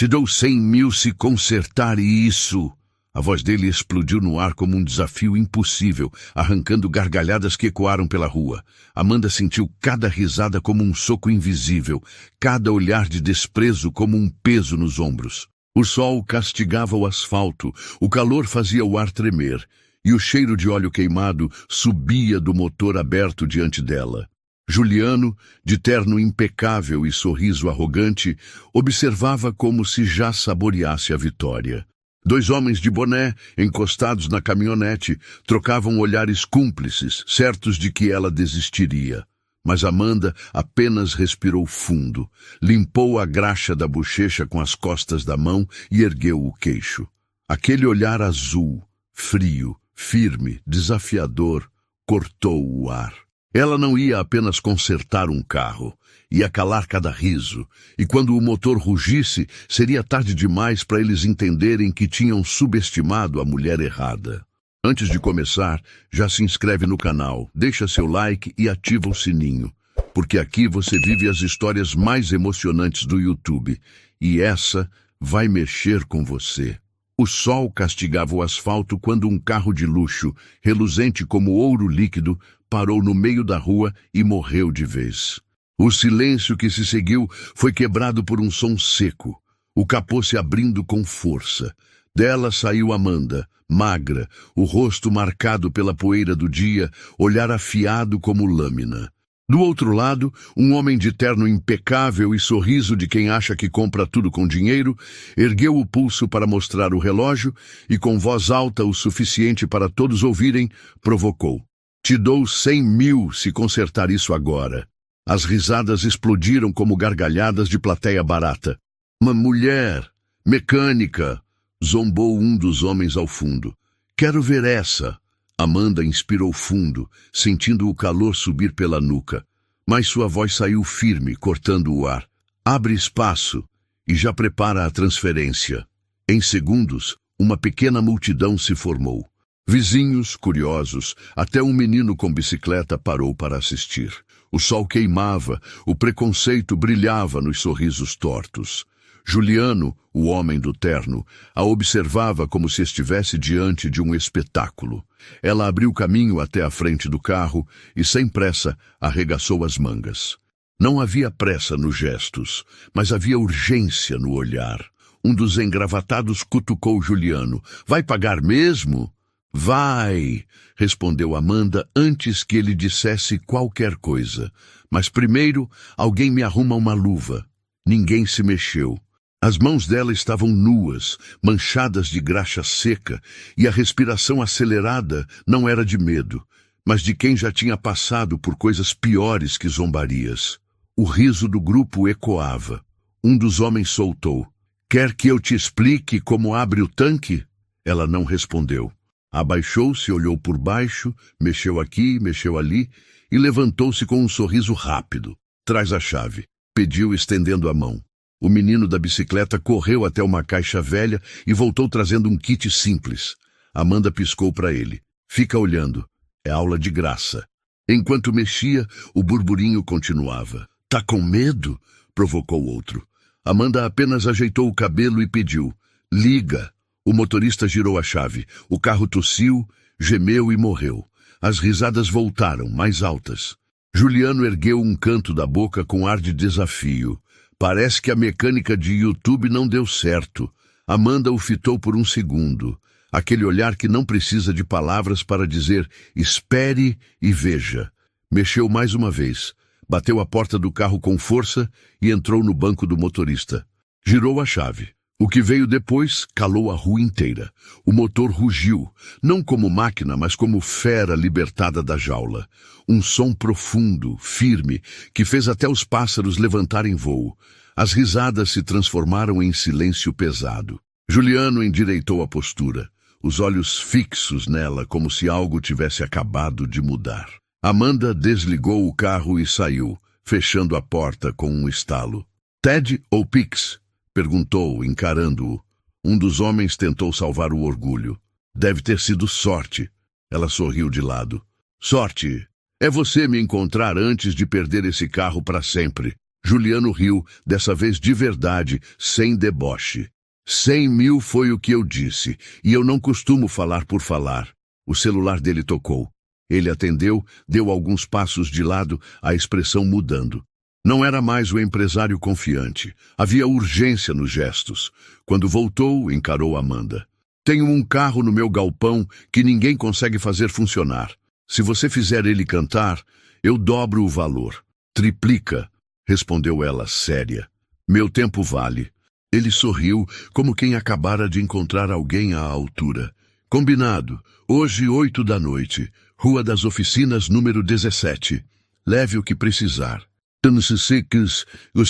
Te dou 100.000 se consertar isso. A voz dele explodiu no ar como um desafio impossível, arrancando gargalhadas que ecoaram pela rua. Amanda sentiu cada risada como um soco invisível, cada olhar de desprezo como um peso nos ombros. O sol castigava o asfalto, o calor fazia o ar tremer, e o cheiro de óleo queimado subia do motor aberto diante dela. Juliano, de terno impecável e sorriso arrogante, observava como se já saboreasse a vitória. 2 homens de boné, encostados na caminhonete, trocavam olhares cúmplices, certos de que ela desistiria. Mas Amanda apenas respirou fundo, limpou a graxa da bochecha com as costas da mão e ergueu o queixo. Aquele olhar azul, frio, firme, desafiador, cortou o ar. Ela não ia apenas consertar um carro, ia calar cada riso, e quando o motor rugisse, seria tarde demais para eles entenderem que tinham subestimado a mulher errada. Antes de começar, já se inscreve no canal, deixa seu like e ativa o sininho, porque aqui você vive as histórias mais emocionantes do YouTube, e essa vai mexer com você. O sol castigava o asfalto quando um carro de luxo, reluzente como ouro líquido, parou no meio da rua e morreu de vez. O silêncio que se seguiu foi quebrado por um som seco, o capô se abrindo com força. Dela saiu Amanda, magra, o rosto marcado pela poeira do dia, olhar afiado como lâmina. Do outro lado, um homem de terno impecável e sorriso de quem acha que compra tudo com dinheiro, ergueu o pulso para mostrar o relógio e, com voz alta o suficiente para todos ouvirem, provocou. Te dou 100.000 se consertar isso agora. As risadas explodiram como gargalhadas de plateia barata. Uma mulher, mecânica, zombou um dos homens ao fundo. Quero ver essa. Amanda inspirou fundo, sentindo o calor subir pela nuca. Mas sua voz saiu firme, cortando o ar. Abre espaço e já prepara a transferência. Em segundos, uma pequena multidão se formou. Vizinhos, curiosos, até um menino com bicicleta parou para assistir. O sol queimava, o preconceito brilhava nos sorrisos tortos. Juliano, o homem do terno, a observava como se estivesse diante de um espetáculo. Ela abriu caminho até a frente do carro e, sem pressa, arregaçou as mangas. Não havia pressa nos gestos, mas havia urgência no olhar. Um dos engravatados cutucou Juliano. Vai pagar mesmo? Vai, respondeu Amanda antes que ele dissesse qualquer coisa. Mas primeiro, alguém me arruma uma luva. Ninguém se mexeu. As mãos dela estavam nuas, manchadas de graxa seca, e a respiração acelerada não era de medo, mas de quem já tinha passado por coisas piores que zombarias. O riso do grupo ecoava. Um dos homens soltou. Quer que eu te explique como abre o tanque? Ela não respondeu. Abaixou-se, olhou por baixo, mexeu aqui, mexeu ali, e levantou-se com um sorriso rápido. Traz a chave, pediu estendendo a mão. O menino da bicicleta correu até uma caixa velha e voltou trazendo um kit simples. Amanda piscou para ele. Fica olhando. É aula de graça. Enquanto mexia, o burburinho continuava. Tá com medo? Provocou outro. Amanda apenas ajeitou o cabelo e pediu. Liga. O motorista girou a chave. O carro tossiu, gemeu e morreu. As risadas voltaram, mais altas. Juliano ergueu um canto da boca com ar de desafio. Parece que a mecânica de YouTube não deu certo. Amanda o fitou por um segundo. Aquele olhar que não precisa de palavras para dizer espere e veja. Mexeu mais uma vez. Bateu a porta do carro com força e entrou no banco do motorista. Girou a chave. O que veio depois calou a rua inteira. O motor rugiu, não como máquina, mas como fera libertada da jaula. Um som profundo, firme, que fez até os pássaros levantarem voo. As risadas se transformaram em silêncio pesado. Juliano endireitou a postura, os olhos fixos nela como se algo tivesse acabado de mudar. Amanda desligou o carro e saiu, fechando a porta com um estalo. Ted ou Pix? Perguntou, encarando-o. Um dos homens tentou salvar o orgulho. Deve ter sido sorte. Ela sorriu de lado. Sorte. É você me encontrar antes de perder esse carro para sempre. Juliano riu, dessa vez de verdade, sem deboche. 100.000 foi o que eu disse, e eu não costumo falar por falar. O celular dele tocou. Ele atendeu, deu alguns passos de lado, a expressão mudando. Não era mais o empresário confiante. Havia urgência nos gestos. Quando voltou, encarou Amanda. Tenho um carro no meu galpão que ninguém consegue fazer funcionar. Se você fizer ele cantar, eu dobro o valor. Triplica, respondeu ela séria. Meu tempo vale. Ele sorriu, como quem acabara de encontrar alguém à altura. Combinado. Hoje, 8 da noite. Rua das Oficinas, número 17. Leve o que precisar.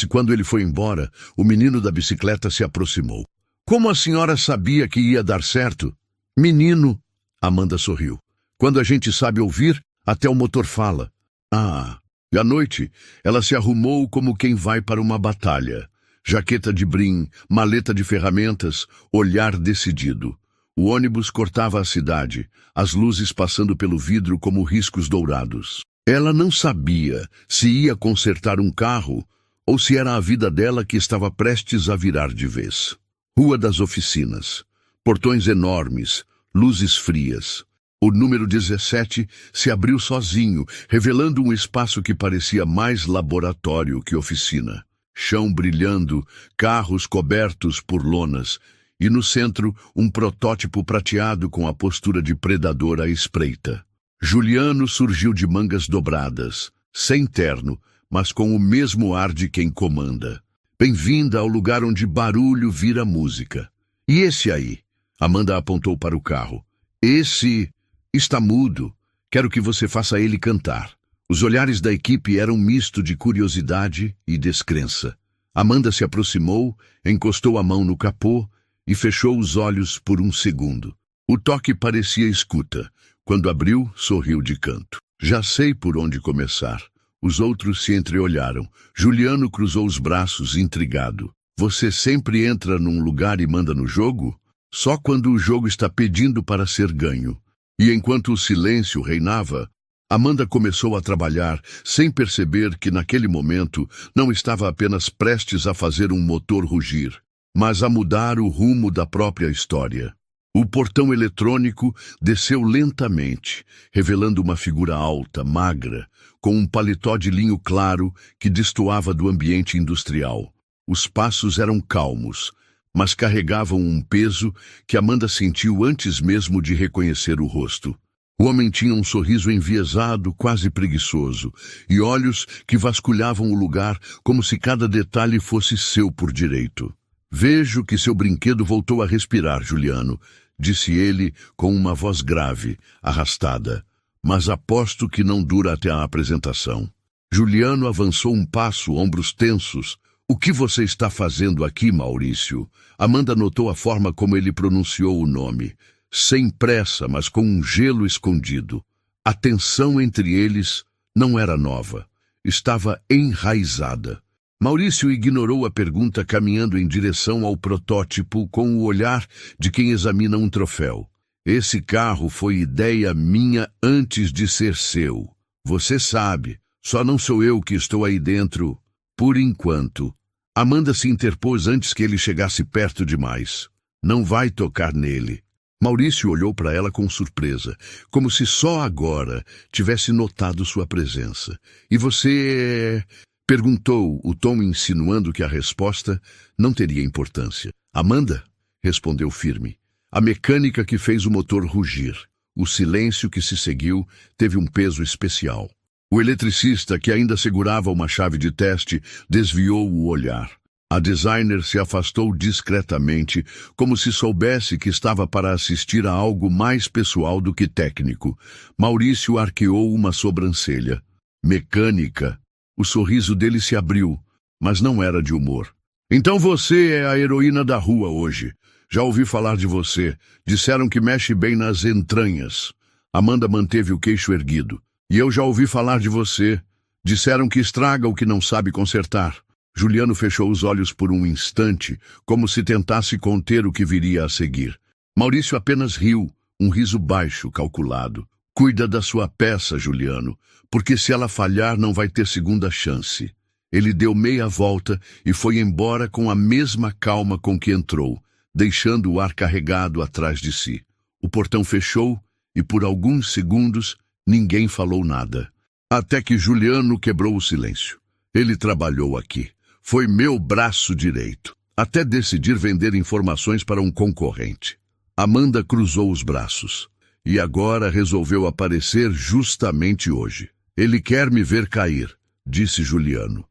Quando ele foi embora, o menino da bicicleta se aproximou. Como a senhora sabia que ia dar certo? Menino, Amanda sorriu. Quando a gente sabe ouvir, até o motor fala. Ah, e à noite, ela se arrumou como quem vai para uma batalha. Jaqueta de brim, maleta de ferramentas, olhar decidido. O ônibus cortava a cidade, as luzes passando pelo vidro como riscos dourados. Ela não sabia se ia consertar um carro ou se era a vida dela que estava prestes a virar de vez. Rua das Oficinas. Portões enormes, luzes frias. O número 17 se abriu sozinho, revelando um espaço que parecia mais laboratório que oficina. Chão brilhando, carros cobertos por lonas, e no centro um protótipo prateado com a postura de predador à espreita. Juliano surgiu de mangas dobradas, sem terno, mas com o mesmo ar de quem comanda. Bem-vinda ao lugar onde barulho vira música. E esse aí? Amanda apontou para o carro. Esse está mudo. Quero que você faça ele cantar. Os olhares da equipe eram misto de curiosidade e descrença. Amanda se aproximou, encostou a mão no capô e fechou os olhos por um segundo. O toque parecia escuta. Quando abriu, sorriu de canto. Já sei por onde começar. Os outros se entreolharam. Juliano cruzou os braços, intrigado. Você sempre entra num lugar e manda no jogo? Só quando o jogo está pedindo para ser ganho. E enquanto o silêncio reinava, Amanda começou a trabalhar, sem perceber que naquele momento não estava apenas prestes a fazer um motor rugir, mas a mudar o rumo da própria história. O portão eletrônico desceu lentamente, revelando uma figura alta, magra, com um paletó de linho claro que destoava do ambiente industrial. Os passos eram calmos, mas carregavam um peso que Amanda sentiu antes mesmo de reconhecer o rosto. O homem tinha um sorriso enviesado, quase preguiçoso, e olhos que vasculhavam o lugar como se cada detalhe fosse seu por direito. Vejo que seu brinquedo voltou a respirar, Juliano, disse ele com uma voz grave, arrastada. Mas aposto que não dura até a apresentação. Juliano avançou um passo, ombros tensos. O que você está fazendo aqui, Maurício? Amanda notou a forma como ele pronunciou o nome. Sem pressa, mas com um gelo escondido. A tensão entre eles não era nova. Estava enraizada. Maurício ignorou a pergunta, caminhando em direção ao protótipo com o olhar de quem examina um troféu. Esse carro foi ideia minha antes de ser seu. Você sabe, só não sou eu que estou aí dentro, por enquanto. Amanda se interpôs antes que ele chegasse perto demais. Não vai tocar nele. Maurício olhou para ela com surpresa, como se só agora tivesse notado sua presença. E você... perguntou, o tom insinuando que a resposta não teria importância. Amanda? Respondeu firme. A mecânica que fez o motor rugir. O silêncio que se seguiu teve um peso especial. O eletricista, que ainda segurava uma chave de teste, desviou o olhar. A designer se afastou discretamente, como se soubesse que estava para assistir a algo mais pessoal do que técnico. Maurício arqueou uma sobrancelha. Mecânica. O sorriso dele se abriu, mas não era de humor. Então você é a heroína da rua hoje. Já ouvi falar de você. Disseram que mexe bem nas entranhas. Amanda manteve o queixo erguido. E eu já ouvi falar de você. Disseram que estraga o que não sabe consertar. Juliano fechou os olhos por um instante, como se tentasse conter o que viria a seguir. Maurício apenas riu, um riso baixo, calculado. Cuida da sua peça, Juliano, porque se ela falhar não vai ter segunda chance. Ele deu meia volta e foi embora com a mesma calma com que entrou, deixando o ar carregado atrás de si. O portão fechou e por alguns segundos ninguém falou nada. Até que Juliano quebrou o silêncio. Ele trabalhou aqui. Foi meu braço direito. Até decidir vender informações para um concorrente. Amanda cruzou os braços. E agora resolveu aparecer justamente hoje. Ele quer me ver cair, disse Juliano.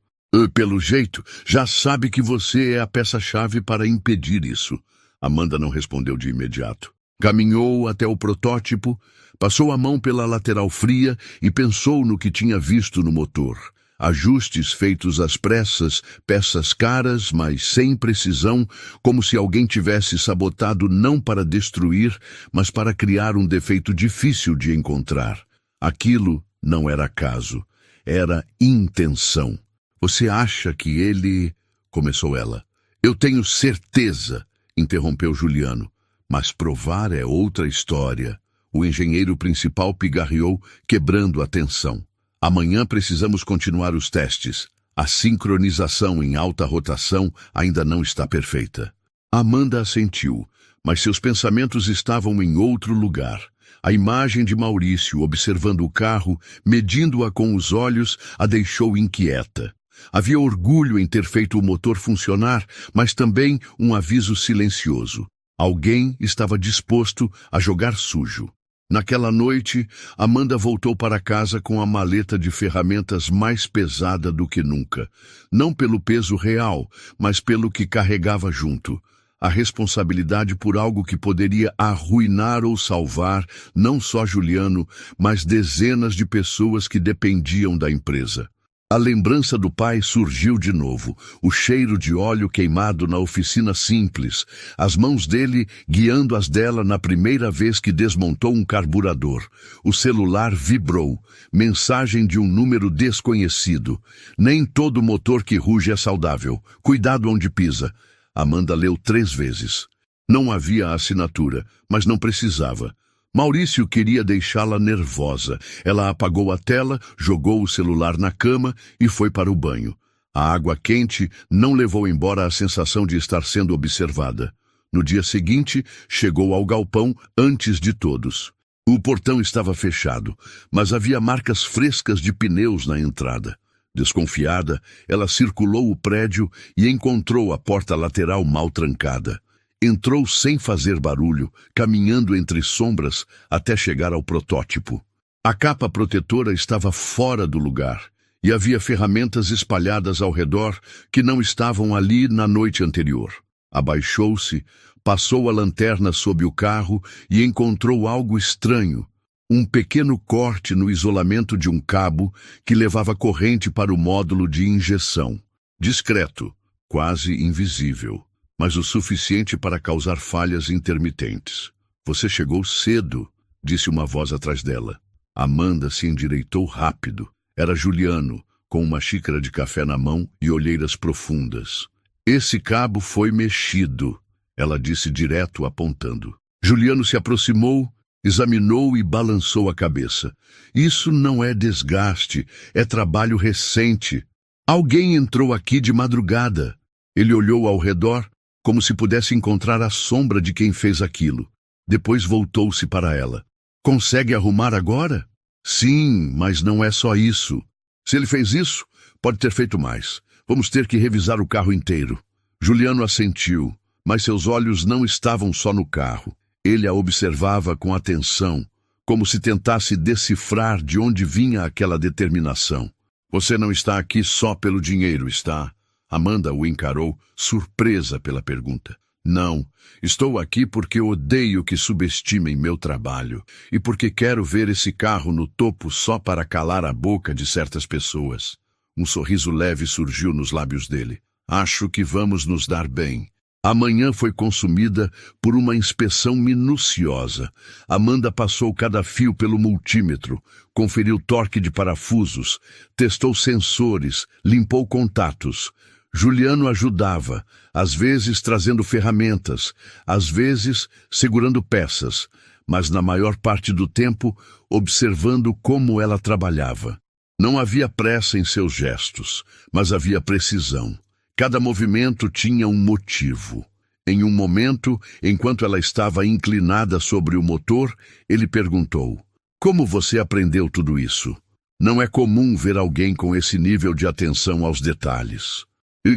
Pelo jeito, já sabe que você é a peça-chave para impedir isso. Amanda não respondeu de imediato. Caminhou até o protótipo, passou a mão pela lateral fria e pensou no que tinha visto no motor. Ajustes feitos às pressas, peças caras, mas sem precisão, como se alguém tivesse sabotado não para destruir, mas para criar um defeito difícil de encontrar. Aquilo não era acaso, era intenção. Você acha que ele... começou ela. Eu tenho certeza, interrompeu Juliano. Mas provar é outra história. O engenheiro principal pigarreou, quebrando a tensão. Amanhã precisamos continuar os testes. A sincronização em alta rotação ainda não está perfeita. Amanda assentiu, mas seus pensamentos estavam em outro lugar. A imagem de Maurício observando o carro, medindo-a com os olhos, a deixou inquieta. Havia orgulho em ter feito o motor funcionar, mas também um aviso silencioso. Alguém estava disposto a jogar sujo. Naquela noite, Amanda voltou para casa com a maleta de ferramentas mais pesada do que nunca. Não pelo peso real, mas pelo que carregava junto. A responsabilidade por algo que poderia arruinar ou salvar não só Juliano, mas dezenas de pessoas que dependiam da empresa. A lembrança do pai surgiu de novo, o cheiro de óleo queimado na oficina simples, as mãos dele guiando as dela na primeira vez que desmontou um carburador. O celular vibrou, mensagem de um número desconhecido. Nem todo motor que ruge é saudável. Cuidado onde pisa. Amanda leu 3 vezes. Não havia assinatura, mas não precisava. Maurício queria deixá-la nervosa. Ela apagou a tela, jogou o celular na cama e foi para o banho. A água quente não levou embora a sensação de estar sendo observada. No dia seguinte, chegou ao galpão antes de todos. O portão estava fechado, mas havia marcas frescas de pneus na entrada. Desconfiada, ela circulou o prédio e encontrou a porta lateral mal trancada. Entrou sem fazer barulho, caminhando entre sombras até chegar ao protótipo. A capa protetora estava fora do lugar e havia ferramentas espalhadas ao redor que não estavam ali na noite anterior. Abaixou-se, passou a lanterna sob o carro e encontrou algo estranho. Um pequeno corte no isolamento de um cabo que levava corrente para o módulo de injeção. Discreto, quase invisível, mas o suficiente para causar falhas intermitentes. Você chegou cedo, disse uma voz atrás dela. Amanda se endireitou rápido. Era Juliano, com uma xícara de café na mão e olheiras profundas. Esse cabo foi mexido, ela disse direto apontando. Juliano se aproximou, examinou e balançou a cabeça. Isso não é desgaste, é trabalho recente. Alguém entrou aqui de madrugada. Ele olhou ao redor, como se pudesse encontrar a sombra de quem fez aquilo. Depois voltou-se para ela. Consegue arrumar agora? Sim, mas não é só isso. Se ele fez isso, pode ter feito mais. Vamos ter que revisar o carro inteiro. Juliano assentiu, mas seus olhos não estavam só no carro. Ele a observava com atenção, como se tentasse decifrar de onde vinha aquela determinação. Você não está aqui só pelo dinheiro, está? Amanda o encarou, surpresa pela pergunta. Não, estou aqui porque odeio que subestimem meu trabalho e porque quero ver esse carro no topo só para calar a boca de certas pessoas. Um sorriso leve surgiu nos lábios dele. Acho que vamos nos dar bem. A manhã foi consumida por uma inspeção minuciosa. Amanda passou cada fio pelo multímetro, conferiu torque de parafusos, testou sensores, limpou contatos. Juliano ajudava, às vezes trazendo ferramentas, às vezes segurando peças, mas na maior parte do tempo observando como ela trabalhava. Não havia pressa em seus gestos, mas havia precisão. Cada movimento tinha um motivo. Em um momento, enquanto ela estava inclinada sobre o motor, ele perguntou: "Como você aprendeu tudo isso? Não é comum ver alguém com esse nível de atenção aos detalhes."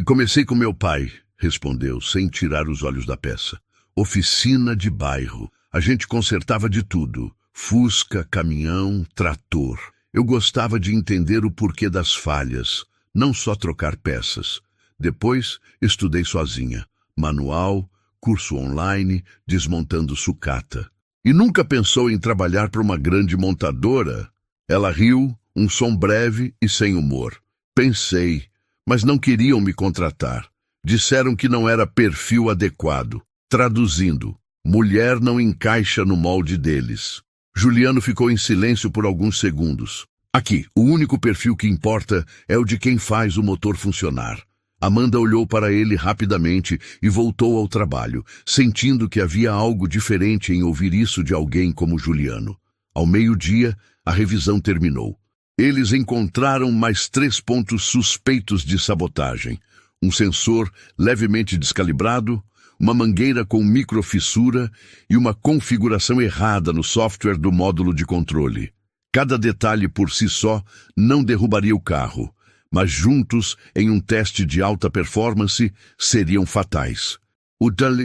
"Comecei com meu pai", respondeu, sem tirar os olhos da peça. "Oficina de bairro. A gente consertava de tudo. Fusca, caminhão, trator. Eu gostava de entender o porquê das falhas, não só trocar peças. Depois, estudei sozinha. Manual, curso online, desmontando sucata." "E nunca pensou em trabalhar para uma grande montadora?" Ela riu, um som breve e sem humor. "Pensei, mas não queriam me contratar. Disseram que não era perfil adequado." Traduzindo, mulher não encaixa no molde deles. Juliano ficou em silêncio por alguns segundos. "Aqui, o único perfil que importa é o de quem faz o motor funcionar." Amanda olhou para ele rapidamente e voltou ao trabalho, sentindo que havia algo diferente em ouvir isso de alguém como Juliano. Ao meio-dia, a revisão terminou. Eles encontraram mais 3 pontos suspeitos de sabotagem: um sensor levemente descalibrado, uma mangueira com microfissura e uma configuração errada no software do módulo de controle. Cada detalhe por si só não derrubaria o carro, mas juntos, em um teste de alta performance, seriam fatais.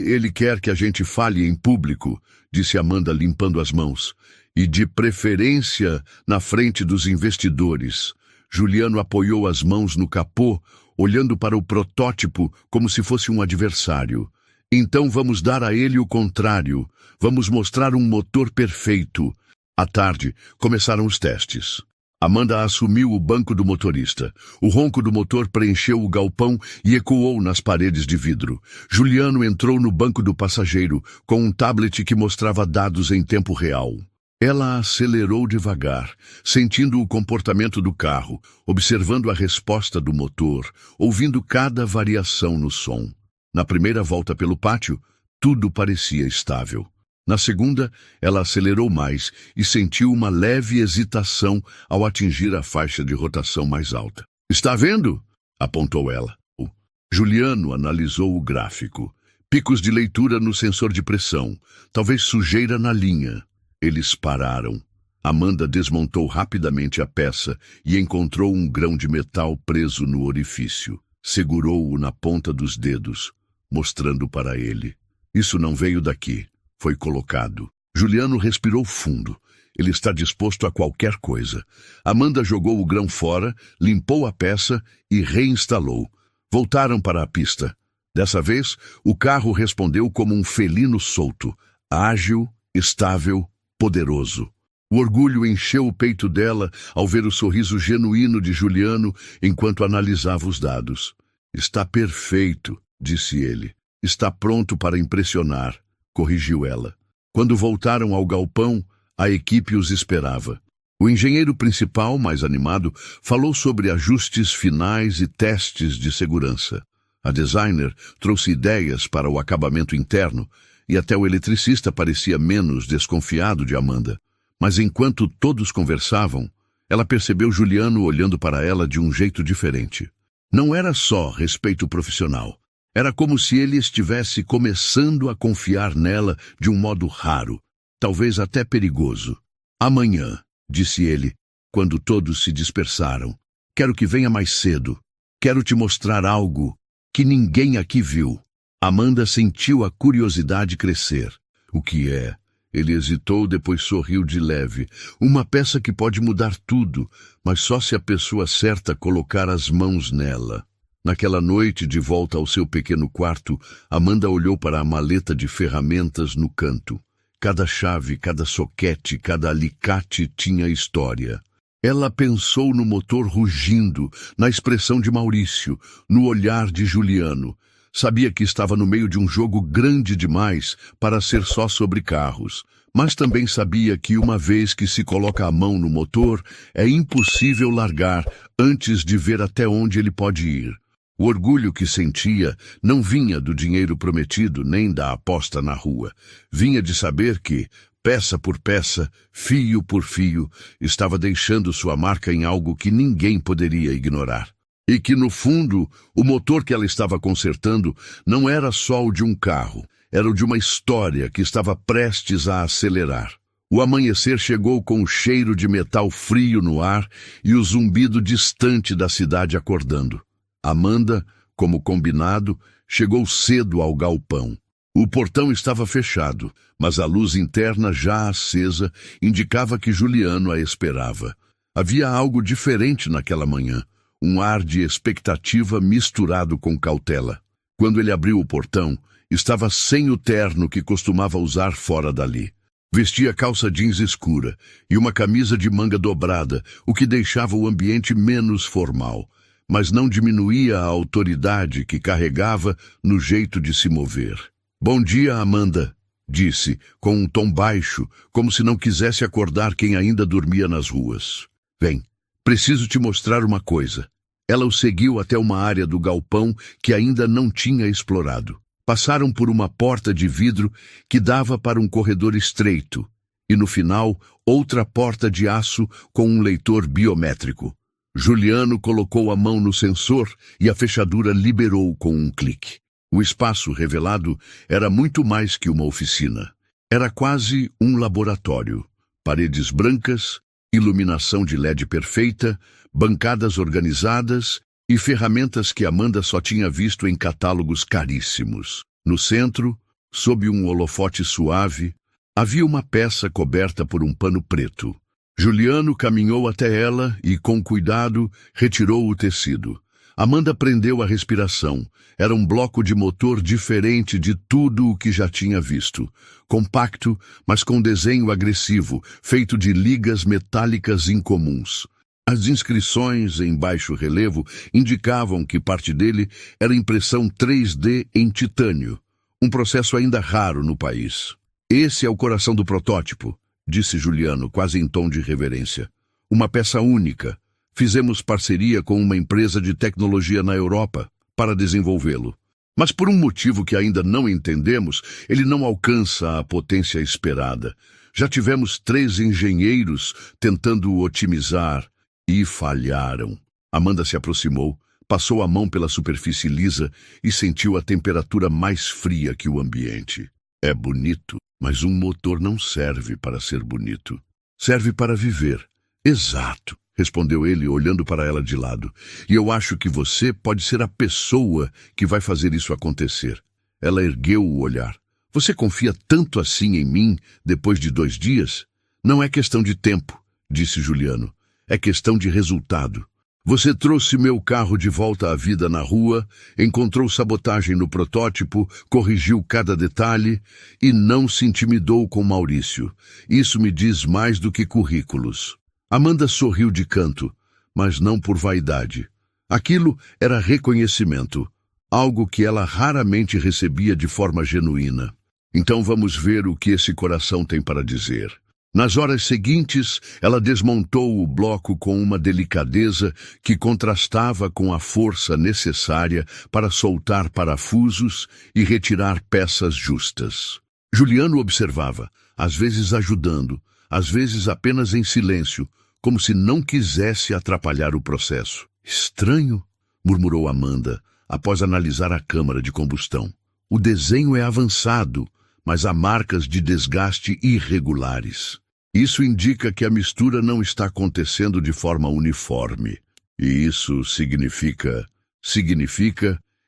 Ele quer que a gente fale em público", disse Amanda, limpando as mãos, "e de preferência na frente dos investidores." Juliano apoiou as mãos no capô, olhando para o protótipo como se fosse um adversário. "Então vamos dar a ele o contrário. Vamos mostrar um motor perfeito." À tarde, começaram os testes. Amanda assumiu o banco do motorista. O ronco do motor preencheu o galpão e ecoou nas paredes de vidro. Juliano entrou no banco do passageiro, com um tablet que mostrava dados em tempo real. Ela acelerou devagar, sentindo o comportamento do carro, observando a resposta do motor, ouvindo cada variação no som. Na primeira volta pelo pátio, tudo parecia estável. Na segunda, ela acelerou mais e sentiu uma leve hesitação ao atingir a faixa de rotação mais alta. "Está vendo?" apontou ela. Juliano analisou o gráfico. Picos de leitura no sensor de pressão, talvez sujeira na linha. Eles pararam. Amanda desmontou rapidamente a peça e encontrou um grão de metal preso no orifício. Segurou-o na ponta dos dedos, mostrando para ele. "Isso não veio daqui. Foi colocado." Juliano respirou fundo. Ele está disposto a qualquer coisa. Amanda jogou o grão fora, limpou a peça e reinstalou. Voltaram para a pista. Dessa vez, o carro respondeu como um felino solto, ágil, estável, poderoso. O orgulho encheu o peito dela ao ver o sorriso genuíno de Juliano enquanto analisava os dados. "Está perfeito", disse ele. "Está pronto para impressionar", corrigiu ela. Quando voltaram ao galpão, a equipe os esperava. O engenheiro principal, mais animado, falou sobre ajustes finais e testes de segurança. A designer trouxe ideias para o acabamento interno e até o eletricista parecia menos desconfiado de Amanda. Mas enquanto todos conversavam, ela percebeu Juliano olhando para ela de um jeito diferente. Não era só respeito profissional. Era como se ele estivesse começando a confiar nela de um modo raro, talvez até perigoso. "Amanhã", disse ele, quando todos se dispersaram. "Quero que venha mais cedo. Quero te mostrar algo que ninguém aqui viu." Amanda sentiu a curiosidade crescer. "O que é?" Ele hesitou, depois sorriu de leve. "Uma peça que pode mudar tudo, mas só se a pessoa certa colocar as mãos nela." Naquela noite, de volta ao seu pequeno quarto, Amanda olhou para a maleta de ferramentas no canto. Cada chave, cada soquete, cada alicate tinha história. Ela pensou no motor rugindo, na expressão de Maurício, no olhar de Juliano. Sabia que estava no meio de um jogo grande demais para ser só sobre carros, mas também sabia que uma vez que se coloca a mão no motor, é impossível largar antes de ver até onde ele pode ir. O orgulho que sentia não vinha do dinheiro prometido nem da aposta na rua. Vinha de saber que, peça por peça, fio por fio, estava deixando sua marca em algo que ninguém poderia ignorar. E que, no fundo, o motor que ela estava consertando não era só o de um carro, era o de uma história que estava prestes a acelerar. O amanhecer chegou com o cheiro de metal frio no ar e o zumbido distante da cidade acordando. Amanda, como combinado, chegou cedo ao galpão. O portão estava fechado, mas a luz interna já acesa indicava que Juliano a esperava. Havia algo diferente naquela manhã, um ar de expectativa misturado com cautela. Quando ele abriu o portão, estava sem o terno que costumava usar fora dali. Vestia calça jeans escura e uma camisa de manga dobrada, o que deixava o ambiente menos formal, mas não diminuía a autoridade que carregava no jeito de se mover. "Bom dia, Amanda", disse, com um tom baixo, como se não quisesse acordar quem ainda dormia nas ruas. "Vem, preciso te mostrar uma coisa." Ela o seguiu até uma área do galpão que ainda não tinha explorado. Passaram por uma porta de vidro que dava para um corredor estreito, e no final, outra porta de aço com um leitor biométrico. Juliano colocou a mão no sensor e a fechadura liberou com um clique. O espaço revelado era muito mais que uma oficina. Era quase um laboratório. Paredes brancas, iluminação de LED perfeita, bancadas organizadas e ferramentas que Amanda só tinha visto em catálogos caríssimos. No centro, sob um holofote suave, havia uma peça coberta por um pano preto. Juliano caminhou até ela e, com cuidado, retirou o tecido. Amanda prendeu a respiração. Era um bloco de motor diferente de tudo o que já tinha visto. Compacto, mas com desenho agressivo, feito de ligas metálicas incomuns. As inscrições em baixo relevo indicavam que parte dele era impressão 3D em titânio, um processo ainda raro no país. "Esse é o coração do protótipo", disse Juliano, quase em tom de reverência. "Uma peça única. Fizemos parceria com uma empresa de tecnologia na Europa para desenvolvê-lo. Mas por um motivo que ainda não entendemos, ele não alcança a potência esperada. Já tivemos 3 engenheiros tentando otimizar e falharam." Amanda se aproximou, passou a mão pela superfície lisa e sentiu a temperatura mais fria que o ambiente. "É bonito, mas um motor não serve para ser bonito. Serve para viver." "Exato", respondeu ele, olhando para ela de lado. "E eu acho que você pode ser a pessoa que vai fazer isso acontecer." Ela ergueu o olhar. "Você confia tanto assim em mim depois de 2 dias? Não é questão de tempo", disse Juliano. "É questão de resultado. Você trouxe meu carro de volta à vida na rua, encontrou sabotagem no protótipo, corrigiu cada detalhe e não se intimidou com Maurício. Isso me diz mais do que currículos." Amanda sorriu de canto, mas não por vaidade. Aquilo era reconhecimento, algo que ela raramente recebia de forma genuína. "Então vamos ver o que esse coração tem para dizer." Nas horas seguintes, ela desmontou o bloco com uma delicadeza que contrastava com a força necessária para soltar parafusos e retirar peças justas. Juliano observava, às vezes ajudando, às vezes apenas em silêncio, como se não quisesse atrapalhar o processo. "Estranho", murmurou Amanda, após analisar a câmara de combustão. "O desenho é avançado, mas há marcas de desgaste irregulares. Isso indica que a mistura não está acontecendo de forma uniforme. E isso significa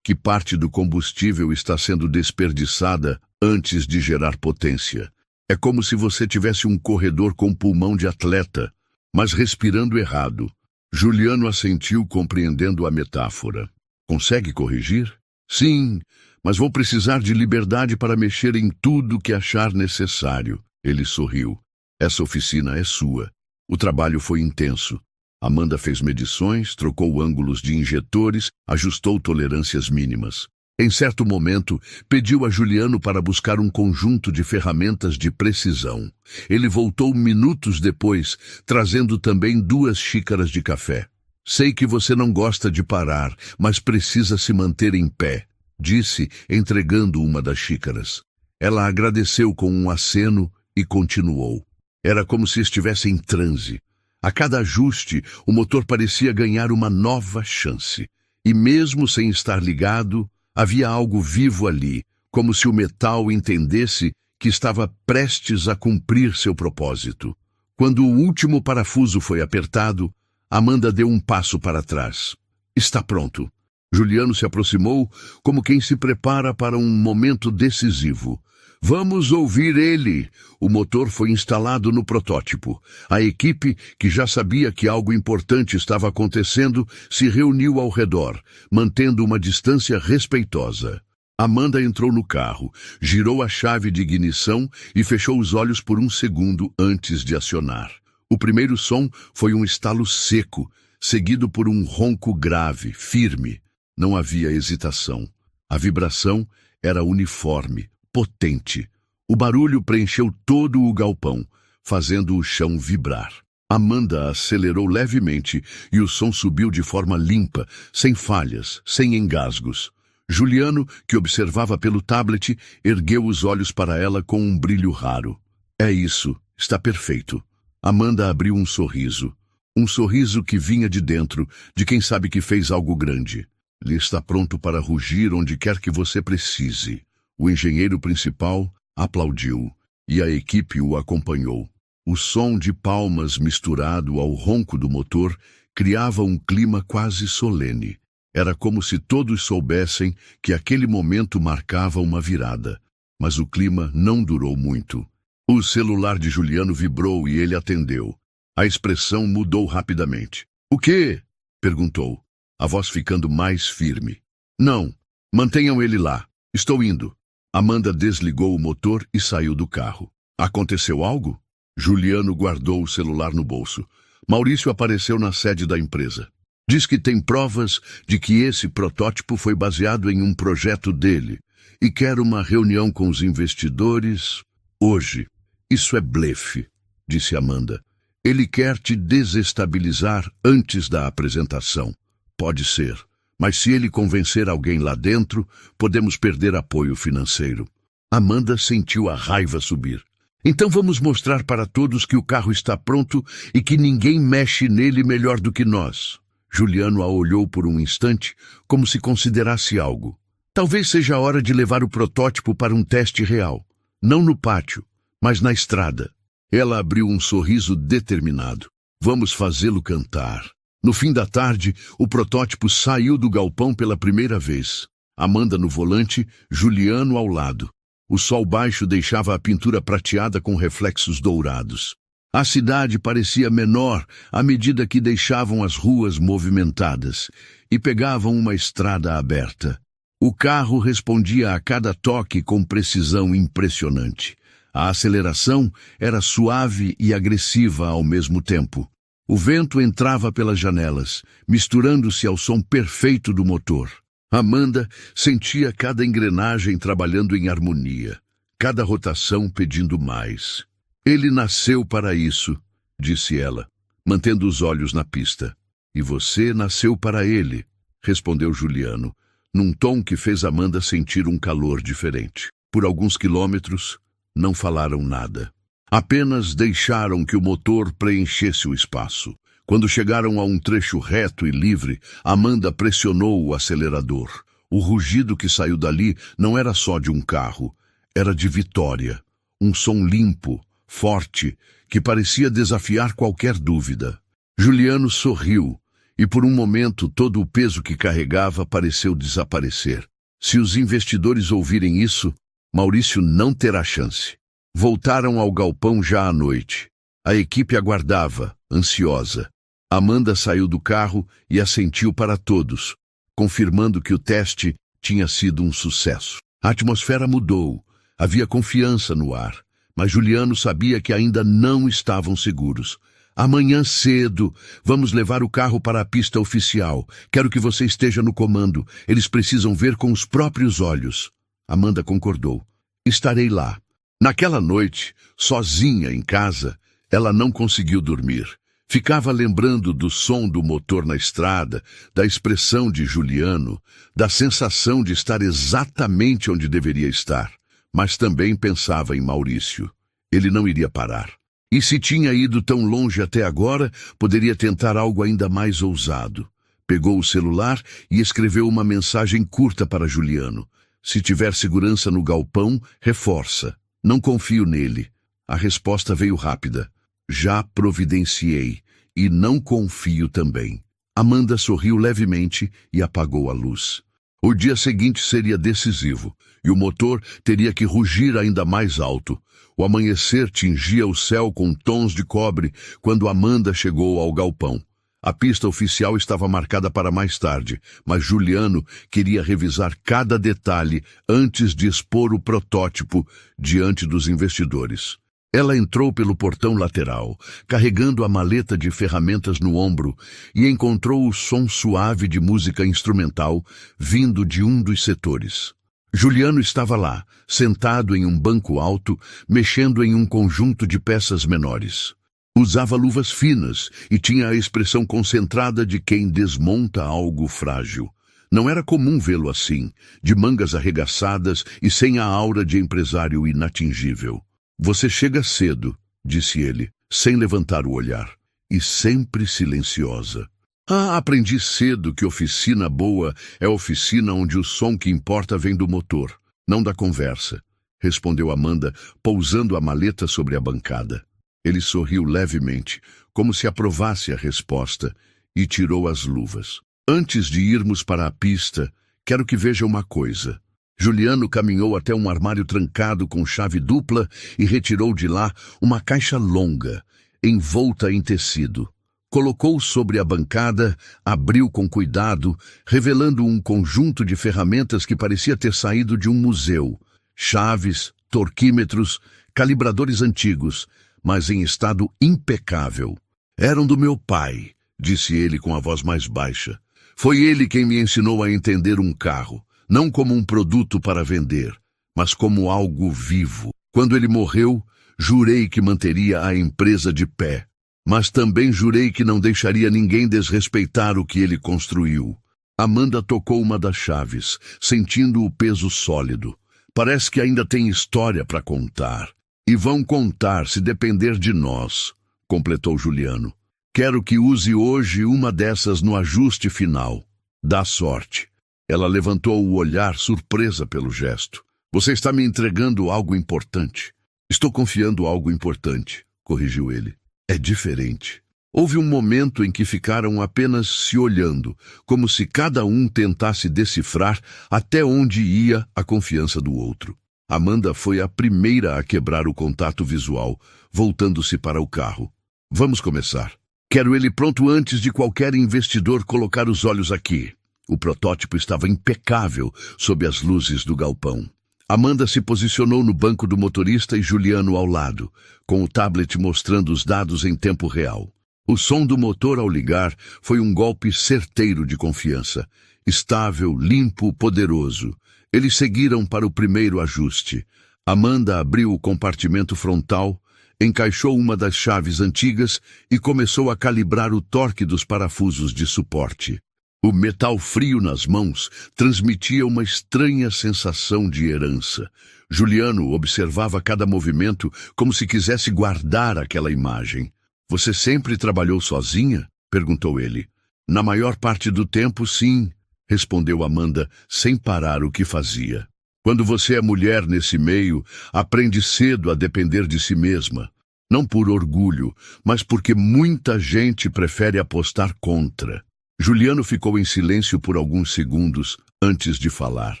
que parte do combustível está sendo desperdiçada antes de gerar potência. É como se você tivesse um corredor com pulmão de atleta, mas respirando errado." Juliano assentiu, compreendendo a metáfora. "Consegue corrigir?" "Sim, mas vou precisar de liberdade para mexer em tudo que achar necessário." Ele sorriu. "Essa oficina é sua." O trabalho foi intenso. Amanda fez medições, trocou ângulos de injetores, ajustou tolerâncias mínimas. Em certo momento, pediu a Juliano para buscar um conjunto de ferramentas de precisão. Ele voltou minutos depois, trazendo também 2 xícaras de café. "Sei que você não gosta de parar, mas precisa se manter em pé", disse, entregando uma das xícaras. Ela agradeceu com um aceno e continuou. Era como se estivesse em transe. A cada ajuste, o motor parecia ganhar uma nova chance. E mesmo sem estar ligado, havia algo vivo ali, como se o metal entendesse que estava prestes a cumprir seu propósito. Quando o último parafuso foi apertado, Amanda deu um passo para trás. Está pronto. Juliano se aproximou como quem se prepara para um momento decisivo. Vamos ouvir ele. O motor foi instalado no protótipo. A equipe, que já sabia que algo importante estava acontecendo, se reuniu ao redor, mantendo uma distância respeitosa. Amanda entrou no carro, girou a chave de ignição e fechou os olhos por um segundo antes de acionar. O primeiro som foi um estalo seco, seguido por um ronco grave, firme. Não havia hesitação. A vibração era uniforme, potente. O barulho preencheu todo o galpão, fazendo o chão vibrar. Amanda acelerou levemente e o som subiu de forma limpa, sem falhas, sem engasgos. Juliano, que observava pelo tablet, ergueu os olhos para ela com um brilho raro. É isso, está perfeito. Amanda abriu um sorriso. Um sorriso que vinha de dentro, de quem sabe que fez algo grande. Ele está pronto para rugir onde quer que você precise. O engenheiro principal aplaudiu e a equipe o acompanhou. O som de palmas misturado ao ronco do motor criava um clima quase solene. Era como se todos soubessem que aquele momento marcava uma virada. Mas o clima não durou muito. O celular de Juliano vibrou e ele atendeu. A expressão mudou rapidamente. "O quê?" perguntou, a voz ficando mais firme. "Não, mantenham ele lá. Estou indo." Amanda desligou o motor e saiu do carro. "Aconteceu algo?" Juliano guardou o celular no bolso. Maurício apareceu na sede da empresa. Diz que tem provas de que esse protótipo foi baseado em um projeto dele e quer uma reunião com os investidores hoje. "Isso é blefe", disse Amanda. "Ele quer te desestabilizar antes da apresentação." "Pode ser, mas se ele convencer alguém lá dentro, podemos perder apoio financeiro." Amanda sentiu a raiva subir. "Então vamos mostrar para todos que o carro está pronto e que ninguém mexe nele melhor do que nós." Juliano a olhou por um instante, como se considerasse algo. "Talvez seja a hora de levar o protótipo para um teste real. Não no pátio, mas na estrada." Ela abriu um sorriso determinado. "Vamos fazê-lo cantar." No fim da tarde, o protótipo saiu do galpão pela primeira vez. Amanda no volante, Juliano ao lado. O sol baixo deixava a pintura prateada com reflexos dourados. A cidade parecia menor à medida que deixavam as ruas movimentadas e pegavam uma estrada aberta. O carro respondia a cada toque com precisão impressionante. A aceleração era suave e agressiva ao mesmo tempo. O vento entrava pelas janelas, misturando-se ao som perfeito do motor. Amanda sentia cada engrenagem trabalhando em harmonia, cada rotação pedindo mais. "Ele nasceu para isso", disse ela, mantendo os olhos na pista. "E você nasceu para ele", respondeu Juliano, num tom que fez Amanda sentir um calor diferente. Por alguns quilômetros, não falaram nada. Apenas deixaram que o motor preenchesse o espaço. Quando chegaram a um trecho reto e livre, Amanda pressionou o acelerador. O rugido que saiu dali não era só de um carro, era de vitória. Um som limpo, forte, que parecia desafiar qualquer dúvida. Juliano sorriu, e por um momento todo o peso que carregava pareceu desaparecer. Se os investidores ouvirem isso, Maurício não terá chance. Voltaram ao galpão já à noite. A equipe aguardava, ansiosa. Amanda saiu do carro e assentiu para todos, confirmando que o teste tinha sido um sucesso. A atmosfera mudou, havia confiança no ar, mas Juliano sabia que ainda não estavam seguros. "Amanhã cedo, vamos levar o carro para a pista oficial. Quero que você esteja no comando. Eles precisam ver com os próprios olhos." Amanda concordou. "Estarei lá." Naquela noite, sozinha em casa, ela não conseguiu dormir. Ficava lembrando do som do motor na estrada, da expressão de Juliano, da sensação de estar exatamente onde deveria estar. Mas também pensava em Maurício. Ele não iria parar. E se tinha ido tão longe até agora, poderia tentar algo ainda mais ousado. Pegou o celular e escreveu uma mensagem curta para Juliano. Se tiver segurança no galpão, reforça. Não confio nele. A resposta veio rápida. Já providenciei. E não confio também. Amanda sorriu levemente e apagou a luz. O dia seguinte seria decisivo, e o motor teria que rugir ainda mais alto. O amanhecer tingia o céu com tons de cobre quando Amanda chegou ao galpão. A pista oficial estava marcada para mais tarde, mas Juliano queria revisar cada detalhe antes de expor o protótipo diante dos investidores. Ela entrou pelo portão lateral, carregando a maleta de ferramentas no ombro, e encontrou o som suave de música instrumental vindo de um dos setores. Juliano estava lá, sentado em um banco alto, mexendo em um conjunto de peças menores. Usava luvas finas e tinha a expressão concentrada de quem desmonta algo frágil. Não era comum vê-lo assim, de mangas arregaçadas e sem a aura de empresário inatingível. Você chega cedo, disse ele, sem levantar o olhar, e sempre silenciosa. Aprendi cedo que oficina boa é oficina onde o som que importa vem do motor, não da conversa, respondeu Amanda, pousando a maleta sobre a bancada. Ele sorriu levemente, como se aprovasse a resposta, e tirou as luvas. Antes de irmos para a pista, quero que veja uma coisa. Juliano caminhou até um armário trancado com chave dupla e retirou de lá uma caixa longa, envolta em tecido. Colocou sobre a bancada, abriu com cuidado, revelando um conjunto de ferramentas que parecia ter saído de um museu. Chaves, torquímetros, calibradores antigos, mas em estado impecável. Eram do meu pai, disse ele com a voz mais baixa. Foi ele quem me ensinou a entender um carro. Não como um produto para vender, mas como algo vivo. Quando ele morreu, jurei que manteria a empresa de pé, mas também jurei que não deixaria ninguém desrespeitar o que ele construiu. Amanda tocou uma das chaves, sentindo o peso sólido. Parece que ainda tem história para contar. E vão contar se depender de nós, completou Juliano. Quero que use hoje uma dessas no ajuste final. Dá sorte. Ela levantou o olhar, surpresa pelo gesto. Você está me entregando algo importante. Estou confiando algo importante, corrigiu ele. É diferente. Houve um momento em que ficaram apenas se olhando, como se cada um tentasse decifrar até onde ia a confiança do outro. Amanda foi a primeira a quebrar o contato visual, voltando-se para o carro. Vamos começar. Quero ele pronto antes de qualquer investidor colocar os olhos aqui. O protótipo estava impecável sob as luzes do galpão. Amanda se posicionou no banco do motorista e Juliano ao lado, com o tablet mostrando os dados em tempo real. O som do motor ao ligar foi um golpe certeiro de confiança. Estável, limpo, poderoso. Eles seguiram para o primeiro ajuste. Amanda abriu o compartimento frontal, encaixou uma das chaves antigas e começou a calibrar o torque dos parafusos de suporte. O metal frio nas mãos transmitia uma estranha sensação de herança. Juliano observava cada movimento como se quisesse guardar aquela imagem. Você sempre trabalhou sozinha? Perguntou ele. Na maior parte do tempo, sim, respondeu Amanda, sem parar o que fazia. Quando você é mulher nesse meio, aprende cedo a depender de si mesma. Não por orgulho, mas porque muita gente prefere apostar contra. Juliano ficou em silêncio por alguns segundos antes de falar.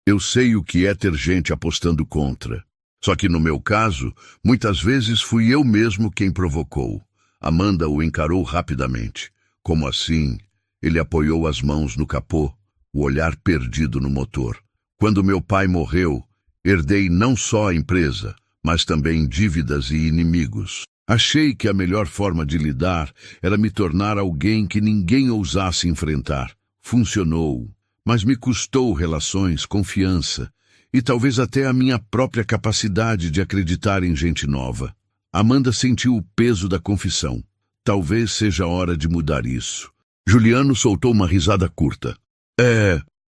Eu sei o que é ter gente apostando contra. Só que no meu caso, muitas vezes fui eu mesmo quem provocou. Amanda o encarou rapidamente. Como assim? Ele apoiou as mãos no capô, o olhar perdido no motor. Quando meu pai morreu, herdei não só a empresa, mas também dívidas e inimigos. Achei que a melhor forma de lidar era me tornar alguém que ninguém ousasse enfrentar. Funcionou, mas me custou relações, confiança e talvez até a minha própria capacidade de acreditar em gente nova. Amanda sentiu o peso da confissão. Talvez seja a hora de mudar isso. Juliano soltou uma risada curta.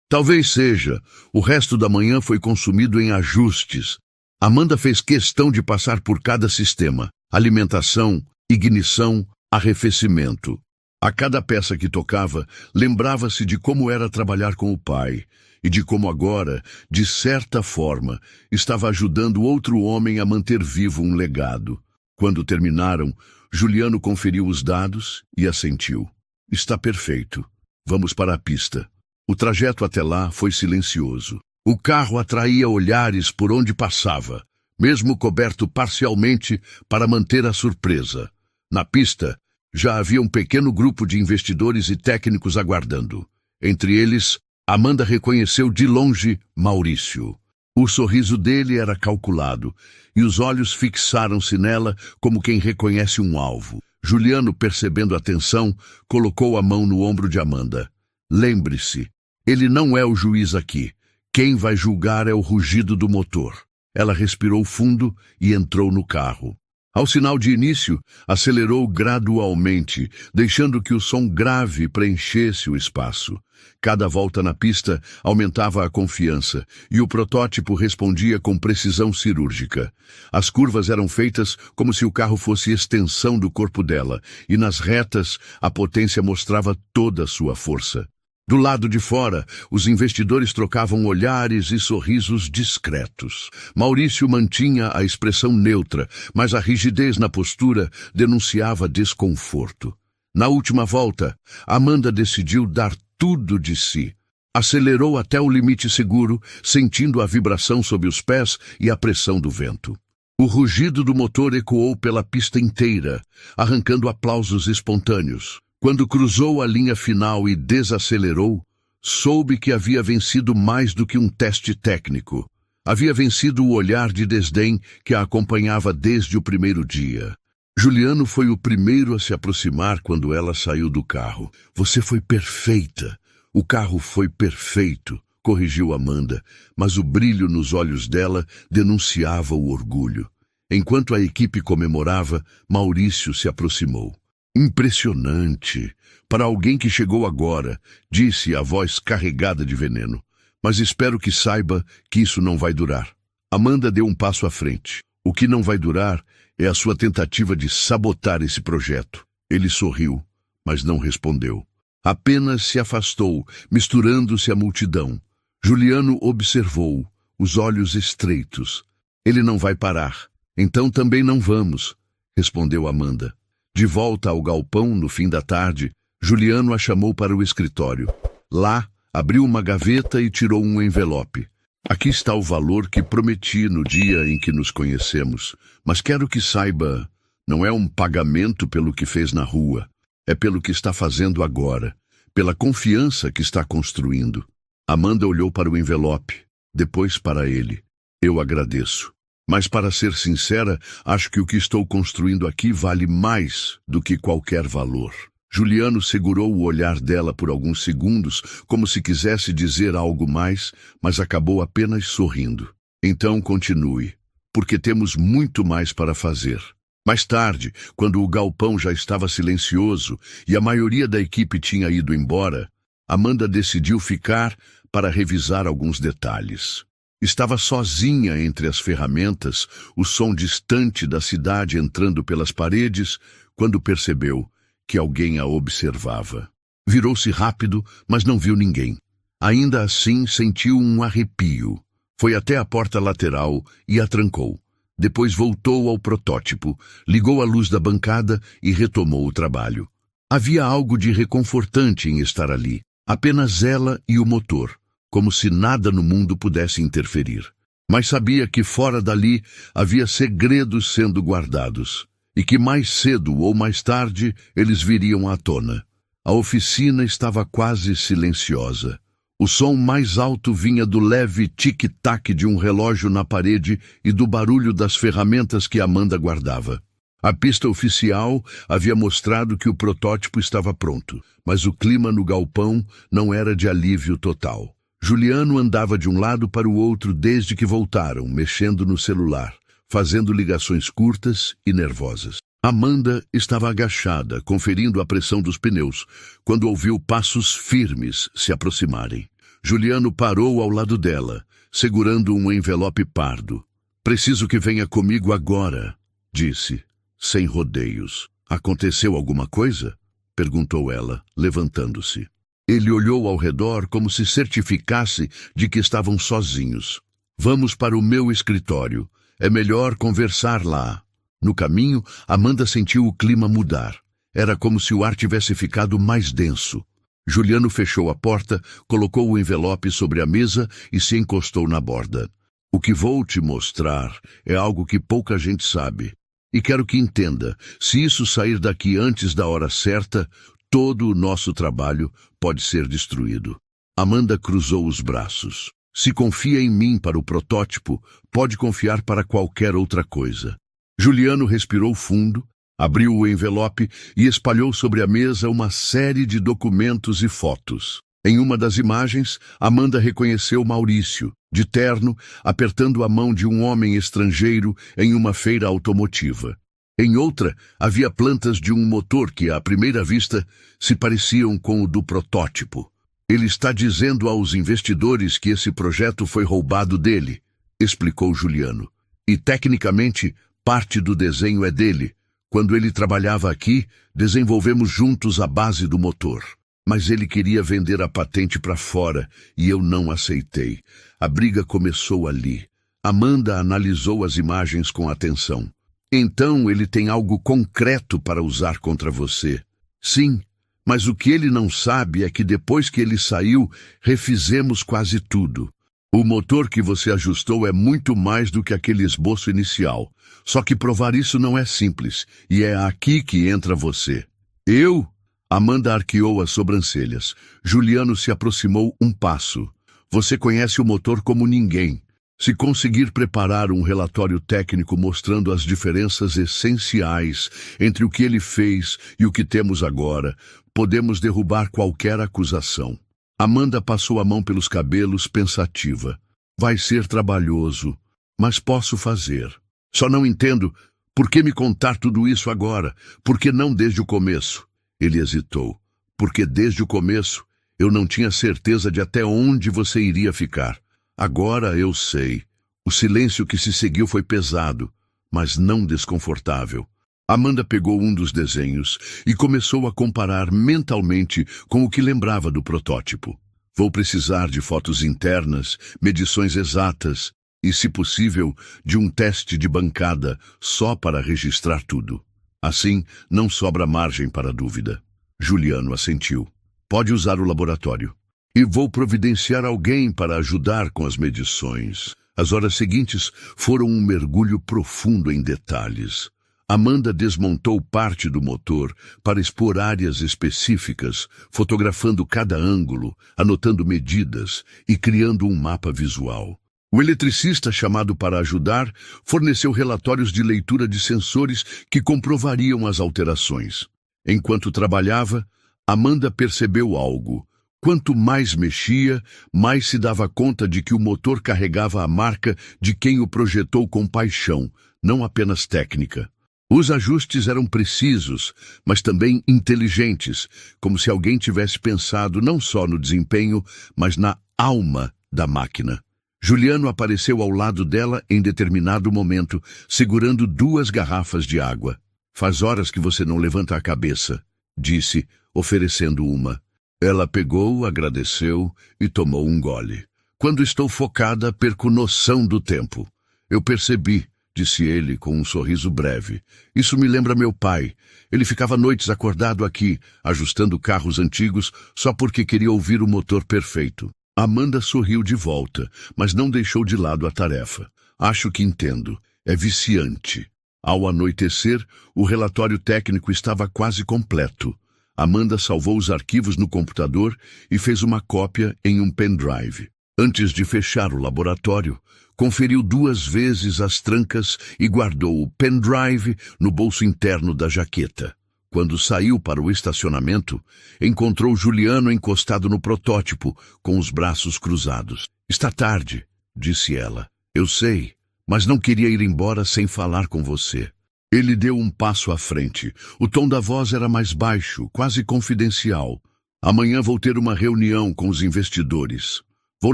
Talvez seja. O resto da manhã foi consumido em ajustes. Amanda fez questão de passar por cada sistema: alimentação, ignição, arrefecimento. A cada peça que tocava, lembrava-se de como era trabalhar com o pai e de como agora, de certa forma, estava ajudando outro homem a manter vivo um legado. Quando terminaram, Juliano conferiu os dados e assentiu. Está perfeito. Vamos para a pista. O trajeto até lá foi silencioso. O carro atraía olhares por onde passava, mesmo coberto parcialmente para manter a surpresa. Na pista, já havia um pequeno grupo de investidores e técnicos aguardando. Entre eles, Amanda reconheceu de longe Maurício. O sorriso dele era calculado, e os olhos fixaram-se nela como quem reconhece um alvo. Juliano, percebendo a tensão, colocou a mão no ombro de Amanda. Lembre-se, ele não é o juiz aqui. Quem vai julgar é o rugido do motor. Ela respirou fundo e entrou no carro. Ao sinal de início, acelerou gradualmente, deixando que o som grave preenchesse o espaço. Cada volta na pista aumentava a confiança, e o protótipo respondia com precisão cirúrgica. As curvas eram feitas como se o carro fosse extensão do corpo dela, e nas retas a potência mostrava toda a sua força. Do lado de fora, os investidores trocavam olhares e sorrisos discretos. Maurício mantinha a expressão neutra, mas a rigidez na postura denunciava desconforto. Na última volta, Amanda decidiu dar tudo de si. Acelerou até o limite seguro, sentindo a vibração sob os pés e a pressão do vento. O rugido do motor ecoou pela pista inteira, arrancando aplausos espontâneos. Quando cruzou a linha final e desacelerou, soube que havia vencido mais do que um teste técnico. Havia vencido o olhar de desdém que a acompanhava desde o primeiro dia. Juliano foi o primeiro a se aproximar quando ela saiu do carro. Você foi perfeita. O carro foi perfeito, corrigiu Amanda, mas o brilho nos olhos dela denunciava o orgulho. Enquanto a equipe comemorava, Maurício se aproximou. Impressionante! Para alguém que chegou agora, disse a voz carregada de veneno. Mas espero que saiba que isso não vai durar. Amanda deu um passo à frente. O que não vai durar é a sua tentativa de sabotar esse projeto. Ele sorriu, mas não respondeu. Apenas se afastou, misturando-se à multidão. Juliano observou, os olhos estreitos. Ele não vai parar. Então também não vamos, respondeu Amanda. De volta ao galpão, no fim da tarde, Juliano a chamou para o escritório. Lá, abriu uma gaveta e tirou um envelope. Aqui está o valor que prometi no dia em que nos conhecemos, mas quero que saiba, não é um pagamento pelo que fez na rua, é pelo que está fazendo agora, pela confiança que está construindo. Amanda olhou para o envelope, depois para ele. Eu agradeço. Mas, para ser sincera, acho que o que estou construindo aqui vale mais do que qualquer valor. Juliano segurou o olhar dela por alguns segundos, como se quisesse dizer algo mais, mas acabou apenas sorrindo. Então continue, porque temos muito mais para fazer. Mais tarde, quando o galpão já estava silencioso e a maioria da equipe tinha ido embora, Amanda decidiu ficar para revisar alguns detalhes. Estava sozinha entre as ferramentas, o som distante da cidade entrando pelas paredes, quando percebeu que alguém a observava. Virou-se rápido, mas não viu ninguém. Ainda assim, sentiu um arrepio. Foi até a porta lateral e a trancou. Depois voltou ao protótipo, ligou a luz da bancada e retomou o trabalho. Havia algo de reconfortante em estar ali. Apenas ela e o motor. Como se nada no mundo pudesse interferir. Mas sabia que fora dali havia segredos sendo guardados, e que mais cedo ou mais tarde eles viriam à tona. A oficina estava quase silenciosa. O som mais alto vinha do leve tic-tac de um relógio na parede e do barulho das ferramentas que Amanda guardava. A pista oficial havia mostrado que o protótipo estava pronto, mas o clima no galpão não era de alívio total. Juliano andava de um lado para o outro desde que voltaram, mexendo no celular, fazendo ligações curtas e nervosas. Amanda estava agachada, conferindo a pressão dos pneus, quando ouviu passos firmes se aproximarem. Juliano parou ao lado dela, segurando um envelope pardo. Preciso que venha comigo agora, disse, sem rodeios. Aconteceu alguma coisa? Perguntou ela, levantando-se. Ele olhou ao redor como se certificasse de que estavam sozinhos. Vamos para o meu escritório. É melhor conversar lá. No caminho, Amanda sentiu o clima mudar. Era como se o ar tivesse ficado mais denso. Juliano fechou a porta, colocou o envelope sobre a mesa e se encostou na borda. O que vou te mostrar é algo que pouca gente sabe. E quero que entenda, se isso sair daqui antes da hora certa, todo o nosso trabalho pode ser destruído. Amanda cruzou os braços. Se confia em mim para o protótipo, pode confiar para qualquer outra coisa. Juliano respirou fundo, abriu o envelope e espalhou sobre a mesa uma série de documentos e fotos. Em uma das imagens, Amanda reconheceu Maurício, de terno, apertando a mão de um homem estrangeiro em uma feira automotiva. Em outra, havia plantas de um motor que, à primeira vista, se pareciam com o do protótipo. Ele está dizendo aos investidores que esse projeto foi roubado dele, explicou Juliano. E, tecnicamente, parte do desenho é dele. Quando ele trabalhava aqui, desenvolvemos juntos a base do motor. Mas ele queria vender a patente para fora e eu não aceitei. A briga começou ali. Amanda analisou as imagens com atenção. Então ele tem algo concreto para usar contra você. Sim, mas o que ele não sabe é que depois que ele saiu, refizemos quase tudo. O motor que você ajustou é muito mais do que aquele esboço inicial. Só que provar isso não é simples, e é aqui que entra você. Eu? Amanda arqueou as sobrancelhas. Juliano se aproximou um passo. Você conhece o motor como ninguém. Se conseguir preparar um relatório técnico mostrando as diferenças essenciais entre o que ele fez e o que temos agora, podemos derrubar qualquer acusação. Amanda passou a mão pelos cabelos, pensativa. Vai ser trabalhoso, mas posso fazer. Só não entendo por que me contar tudo isso agora, por que não desde o começo? Ele hesitou. Porque desde o começo eu não tinha certeza de até onde você iria ficar. Agora eu sei. O silêncio que se seguiu foi pesado, mas não desconfortável. Amanda pegou um dos desenhos e começou a comparar mentalmente com o que lembrava do protótipo. Vou precisar de fotos internas, medições exatas e, se possível, de um teste de bancada só para registrar tudo. Assim, não sobra margem para dúvida. Juliano assentiu. Pode usar o laboratório. E vou providenciar alguém para ajudar com as medições. As horas seguintes foram um mergulho profundo em detalhes. Amanda desmontou parte do motor para expor áreas específicas, fotografando cada ângulo, anotando medidas e criando um mapa visual. O eletricista chamado para ajudar forneceu relatórios de leitura de sensores que comprovariam as alterações. Enquanto trabalhava, Amanda percebeu algo. Quanto mais mexia, mais se dava conta de que o motor carregava a marca de quem o projetou com paixão, não apenas técnica. Os ajustes eram precisos, mas também inteligentes, como se alguém tivesse pensado não só no desempenho, mas na alma da máquina. Juliano apareceu ao lado dela em determinado momento, segurando 2 garrafas de água. Faz horas que você não levanta a cabeça, disse, oferecendo uma. Ela pegou, agradeceu e tomou um gole. Quando estou focada, perco noção do tempo. Eu percebi, disse ele com um sorriso breve. Isso me lembra meu pai. Ele ficava noites acordado aqui, ajustando carros antigos, só porque queria ouvir o motor perfeito. Amanda sorriu de volta, mas não deixou de lado a tarefa. Acho que entendo. É viciante. Ao anoitecer, o relatório técnico estava quase completo. Amanda salvou os arquivos no computador e fez uma cópia em um pendrive. Antes de fechar o laboratório, conferiu 2 vezes as trancas e guardou o pendrive no bolso interno da jaqueta. Quando saiu para o estacionamento, encontrou Juliano encostado no protótipo, com os braços cruzados. Está tarde, disse ela. Eu sei, mas não queria ir embora sem falar com você. Ele deu um passo à frente. O tom da voz era mais baixo, quase confidencial. Amanhã vou ter uma reunião com os investidores. Vou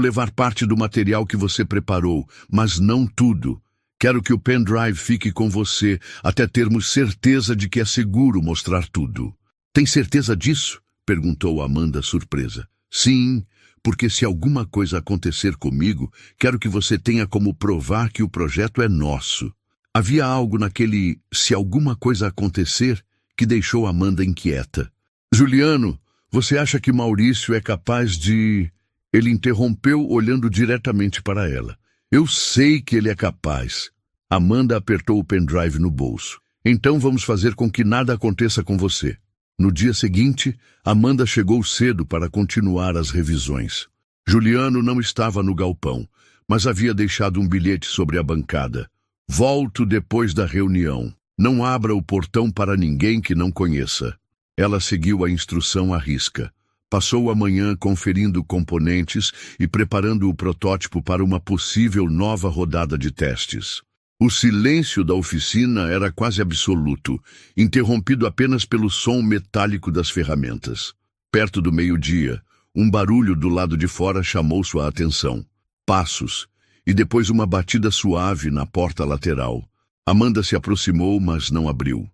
levar parte do material que você preparou, mas não tudo. Quero que o pendrive fique com você até termos certeza de que é seguro mostrar tudo. Tem certeza disso? Perguntou Amanda, surpresa. Sim, porque se alguma coisa acontecer comigo, quero que você tenha como provar que o projeto é nosso. Havia algo naquele "se alguma coisa acontecer" que deixou Amanda inquieta. Juliano, você acha que Maurício é capaz de... Ele interrompeu, olhando diretamente para ela. Eu sei que ele é capaz. Amanda apertou o pendrive no bolso. Então vamos fazer com que nada aconteça com você. No dia seguinte, Amanda chegou cedo para continuar as revisões. Juliano não estava no galpão, mas havia deixado um bilhete sobre a bancada. Volto depois da reunião. Não abra o portão para ninguém que não conheça. Ela seguiu a instrução à risca. Passou a manhã conferindo componentes e preparando o protótipo para uma possível nova rodada de testes. O silêncio da oficina era quase absoluto, interrompido apenas pelo som metálico das ferramentas. Perto do meio-dia, um barulho do lado de fora chamou sua atenção. Passos, e depois uma batida suave na porta lateral. Amanda se aproximou, mas não abriu.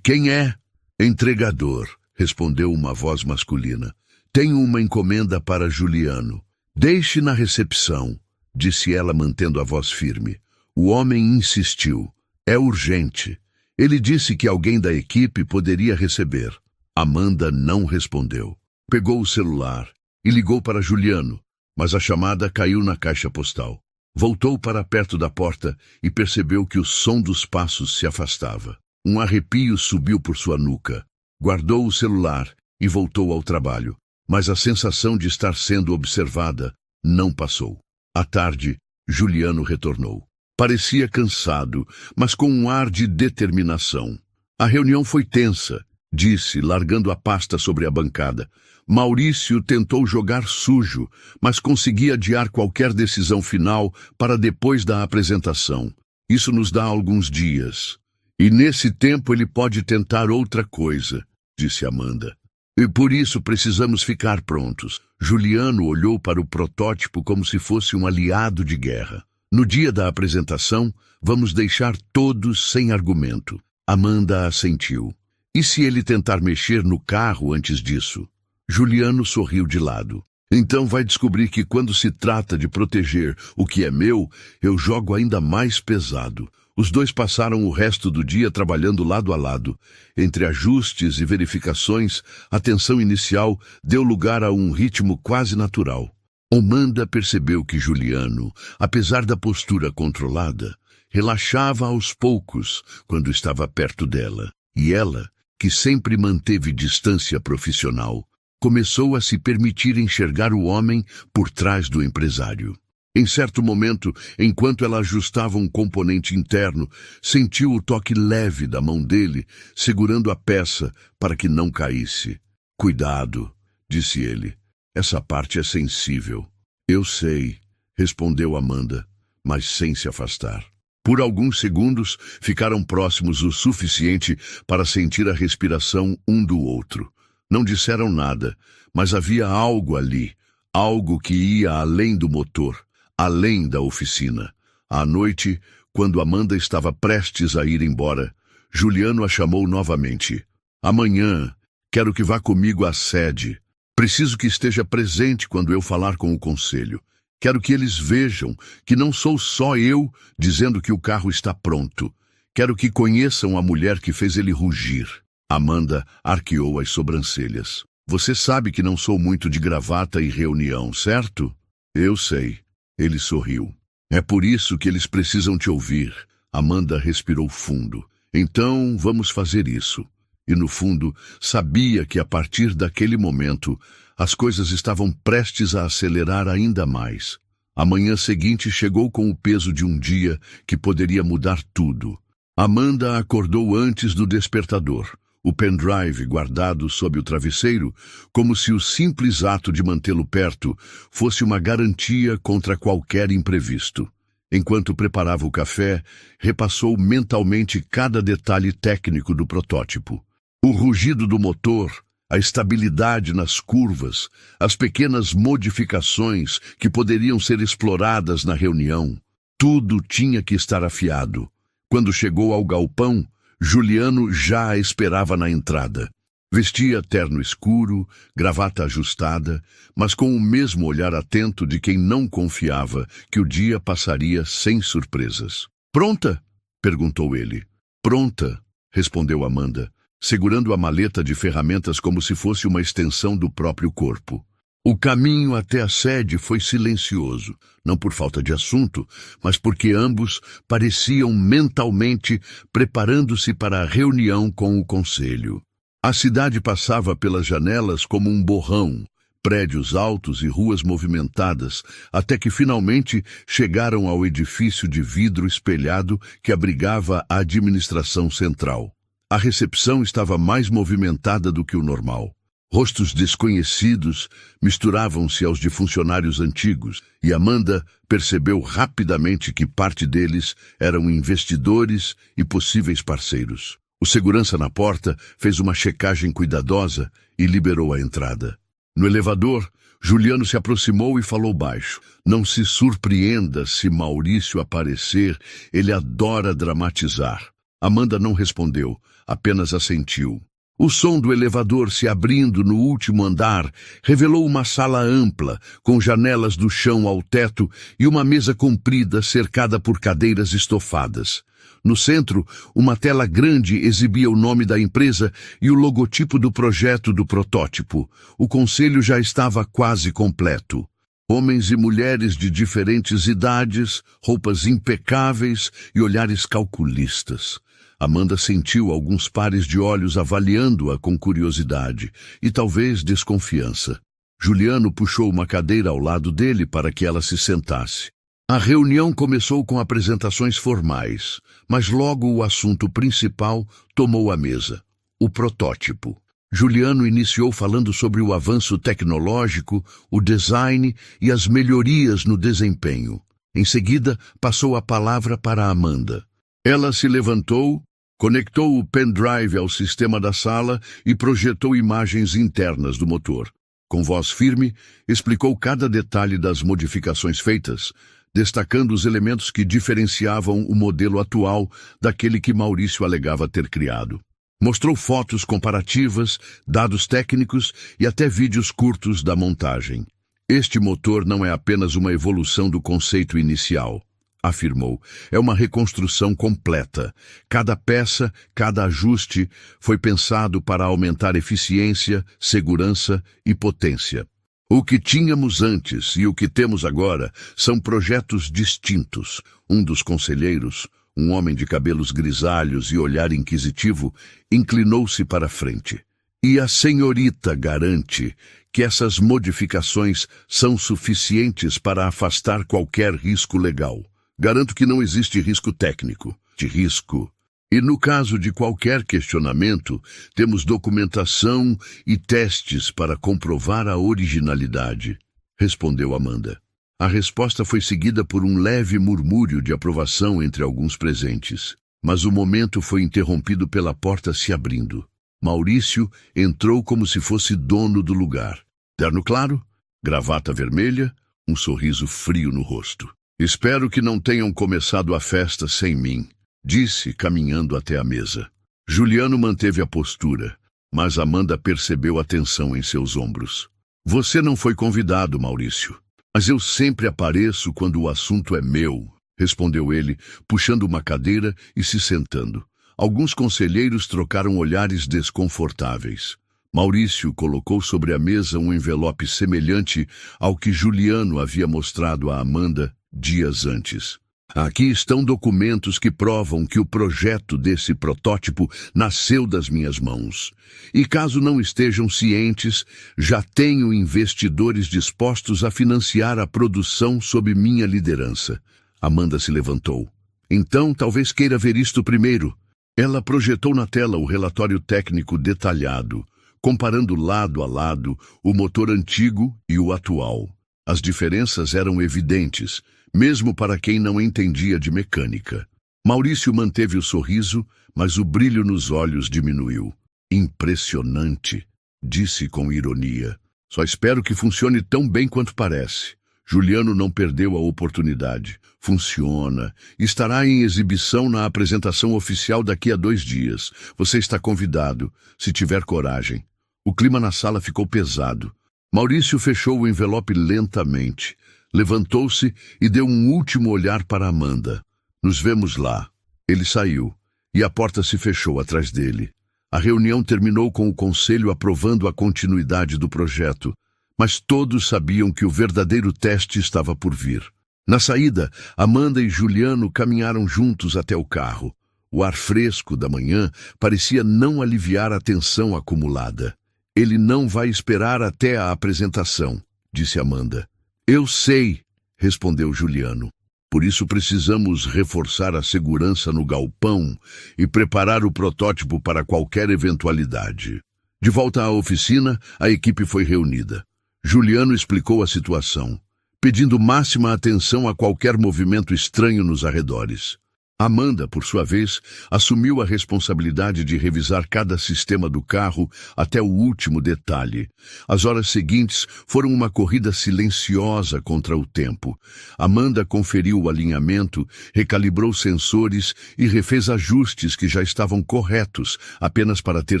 Quem é? Entregador, respondeu uma voz masculina. Tenho uma encomenda para Juliano. Deixe na recepção, disse ela mantendo a voz firme. O homem insistiu. É urgente. Ele disse que alguém da equipe poderia receber. Amanda não respondeu. Pegou o celular e ligou para Juliano, mas a chamada caiu na caixa postal. Voltou para perto da porta e percebeu que o som dos passos se afastava. Um arrepio subiu por sua nuca. Guardou o celular e voltou ao trabalho, mas a sensação de estar sendo observada não passou. À tarde, Juliano retornou. Parecia cansado, mas com um ar de determinação. A reunião foi tensa, disse, largando a pasta sobre a bancada. Maurício tentou jogar sujo, mas conseguia adiar qualquer decisão final para depois da apresentação. Isso nos dá alguns dias. E nesse tempo ele pode tentar outra coisa, disse Amanda. E por isso precisamos ficar prontos. Juliano olhou para o protótipo como se fosse um aliado de guerra. No dia da apresentação, vamos deixar todos sem argumento. Amanda assentiu. E se ele tentar mexer no carro antes disso? Juliano sorriu de lado. Então vai descobrir que quando se trata de proteger o que é meu, eu jogo ainda mais pesado. Os dois passaram o resto do dia trabalhando lado a lado. Entre ajustes e verificações, a tensão inicial deu lugar a um ritmo quase natural. Amanda percebeu que Juliano, apesar da postura controlada, relaxava aos poucos quando estava perto dela. E ela, que sempre manteve distância profissional, começou a se permitir enxergar o homem por trás do empresário. Em certo momento, enquanto ela ajustava um componente interno, sentiu o toque leve da mão dele, segurando a peça para que não caísse. Cuidado, disse ele. Essa parte é sensível. Eu sei, respondeu Amanda, mas sem se afastar. Por alguns segundos, ficaram próximos o suficiente para sentir a respiração um do outro. Não disseram nada, mas havia algo ali, algo que ia além do motor, além da oficina. À noite, quando Amanda estava prestes a ir embora, Juliano a chamou novamente. Amanhã, quero que vá comigo à sede. Preciso que esteja presente quando eu falar com o conselho. Quero que eles vejam que não sou só eu dizendo que o carro está pronto. Quero que conheçam a mulher que fez ele rugir. Amanda arqueou as sobrancelhas. Você sabe que não sou muito de gravata e reunião, certo? Eu sei. Ele sorriu. É por isso que eles precisam te ouvir. Amanda respirou fundo. Então, vamos fazer isso. E no fundo, sabia que a partir daquele momento, as coisas estavam prestes a acelerar ainda mais. A manhã seguinte chegou com o peso de um dia que poderia mudar tudo. Amanda acordou antes do despertador, o pendrive guardado sob o travesseiro, como se o simples ato de mantê-lo perto fosse uma garantia contra qualquer imprevisto. Enquanto preparava o café, repassou mentalmente cada detalhe técnico do protótipo. O rugido do motor, a estabilidade nas curvas, as pequenas modificações que poderiam ser exploradas na reunião. Tudo tinha que estar afiado. Quando chegou ao galpão, Juliano já a esperava na entrada. Vestia terno escuro, gravata ajustada, mas com o mesmo olhar atento de quem não confiava que o dia passaria sem surpresas. "Pronta?" perguntou ele. "Pronta", respondeu Amanda, segurando a maleta de ferramentas como se fosse uma extensão do próprio corpo. O caminho até a sede foi silencioso, não por falta de assunto, mas porque ambos pareciam mentalmente preparando-se para a reunião com o conselho. A cidade passava pelas janelas como um borrão, prédios altos e ruas movimentadas, até que finalmente chegaram ao edifício de vidro espelhado que abrigava a administração central. A recepção estava mais movimentada do que o normal. Rostos desconhecidos misturavam-se aos de funcionários antigos, e Amanda percebeu rapidamente que parte deles eram investidores e possíveis parceiros. O segurança na porta fez uma checagem cuidadosa e liberou a entrada. No elevador, Juliano se aproximou e falou baixo. "Não se surpreenda se Maurício aparecer, ele adora dramatizar." Amanda não respondeu, apenas assentiu. O som do elevador se abrindo no último andar revelou uma sala ampla, com janelas do chão ao teto e uma mesa comprida cercada por cadeiras estofadas. No centro, uma tela grande exibia o nome da empresa e o logotipo do projeto do protótipo. O conselho já estava quase completo. Homens e mulheres de diferentes idades, roupas impecáveis e olhares calculistas. Amanda sentiu alguns pares de olhos avaliando-a com curiosidade e talvez desconfiança. Juliano puxou uma cadeira ao lado dele para que ela se sentasse. A reunião começou com apresentações formais, mas logo o assunto principal tomou a mesa: o protótipo. Juliano iniciou falando sobre o avanço tecnológico, o design e as melhorias no desempenho. Em seguida, passou a palavra para Amanda. Ela se levantou, conectou o pendrive ao sistema da sala e projetou imagens internas do motor. Com voz firme, explicou cada detalhe das modificações feitas, destacando os elementos que diferenciavam o modelo atual daquele que Maurício alegava ter criado. Mostrou fotos comparativas, dados técnicos e até vídeos curtos da montagem. "Este motor não é apenas uma evolução do conceito inicial", afirmou. "É uma reconstrução completa. Cada peça, cada ajuste foi pensado para aumentar eficiência, segurança e potência. O que tínhamos antes e o que temos agora são projetos distintos." Um dos conselheiros, um homem de cabelos grisalhos e olhar inquisitivo, inclinou-se para a frente. "E a senhorita garante que essas modificações são suficientes para afastar qualquer risco legal. Garanto que não existe risco técnico, de risco. E no caso de qualquer questionamento, temos documentação e testes para comprovar a originalidade", respondeu Amanda. A resposta foi seguida por um leve murmúrio de aprovação entre alguns presentes. Mas o momento foi interrompido pela porta se abrindo. Maurício entrou como se fosse dono do lugar. Terno claro, gravata vermelha, um sorriso frio no rosto. "Espero que não tenham começado a festa sem mim", disse, caminhando até a mesa. Juliano manteve a postura, mas Amanda percebeu a tensão em seus ombros. "Você não foi convidado, Maurício. Mas eu sempre apareço quando o assunto é meu", respondeu ele, puxando uma cadeira e se sentando. Alguns conselheiros trocaram olhares desconfortáveis. Maurício colocou sobre a mesa um envelope semelhante ao que Juliano havia mostrado a Amanda dias antes. "Aqui estão documentos que provam que o projeto desse protótipo nasceu das minhas mãos. E caso não estejam cientes, já tenho investidores dispostos a financiar a produção sob minha liderança." Amanda se levantou. "Então, talvez queira ver isto primeiro." Ela projetou na tela o relatório técnico detalhado, comparando lado a lado o motor antigo e o atual. As diferenças eram evidentes, mesmo para quem não entendia de mecânica. Maurício manteve o sorriso, mas o brilho nos olhos diminuiu. "Impressionante", disse com ironia. "Só espero que funcione tão bem quanto parece." Juliano não perdeu a oportunidade. Funciona. Estará em exibição na apresentação oficial daqui a 2 dias. Você está convidado, se tiver coragem. O clima na sala ficou pesado. Maurício fechou o envelope lentamente. Levantou-se e deu um último olhar para Amanda. Nos vemos lá. Ele saiu, e a porta se fechou atrás dele. A reunião terminou com o conselho aprovando a continuidade do projeto, mas todos sabiam que o verdadeiro teste estava por vir. Na saída, Amanda e Juliano caminharam juntos até o carro. O ar fresco da manhã parecia não aliviar a tensão acumulada. Ele não vai esperar até a apresentação, disse Amanda. Eu sei, respondeu Juliano. Por isso precisamos reforçar a segurança no galpão e preparar o protótipo para qualquer eventualidade. De volta à oficina, a equipe foi reunida. Juliano explicou a situação, pedindo máxima atenção a qualquer movimento estranho nos arredores. Amanda, por sua vez, assumiu a responsabilidade de revisar cada sistema do carro até o último detalhe. As horas seguintes foram uma corrida silenciosa contra o tempo. Amanda conferiu o alinhamento, recalibrou sensores e refez ajustes que já estavam corretos, apenas para ter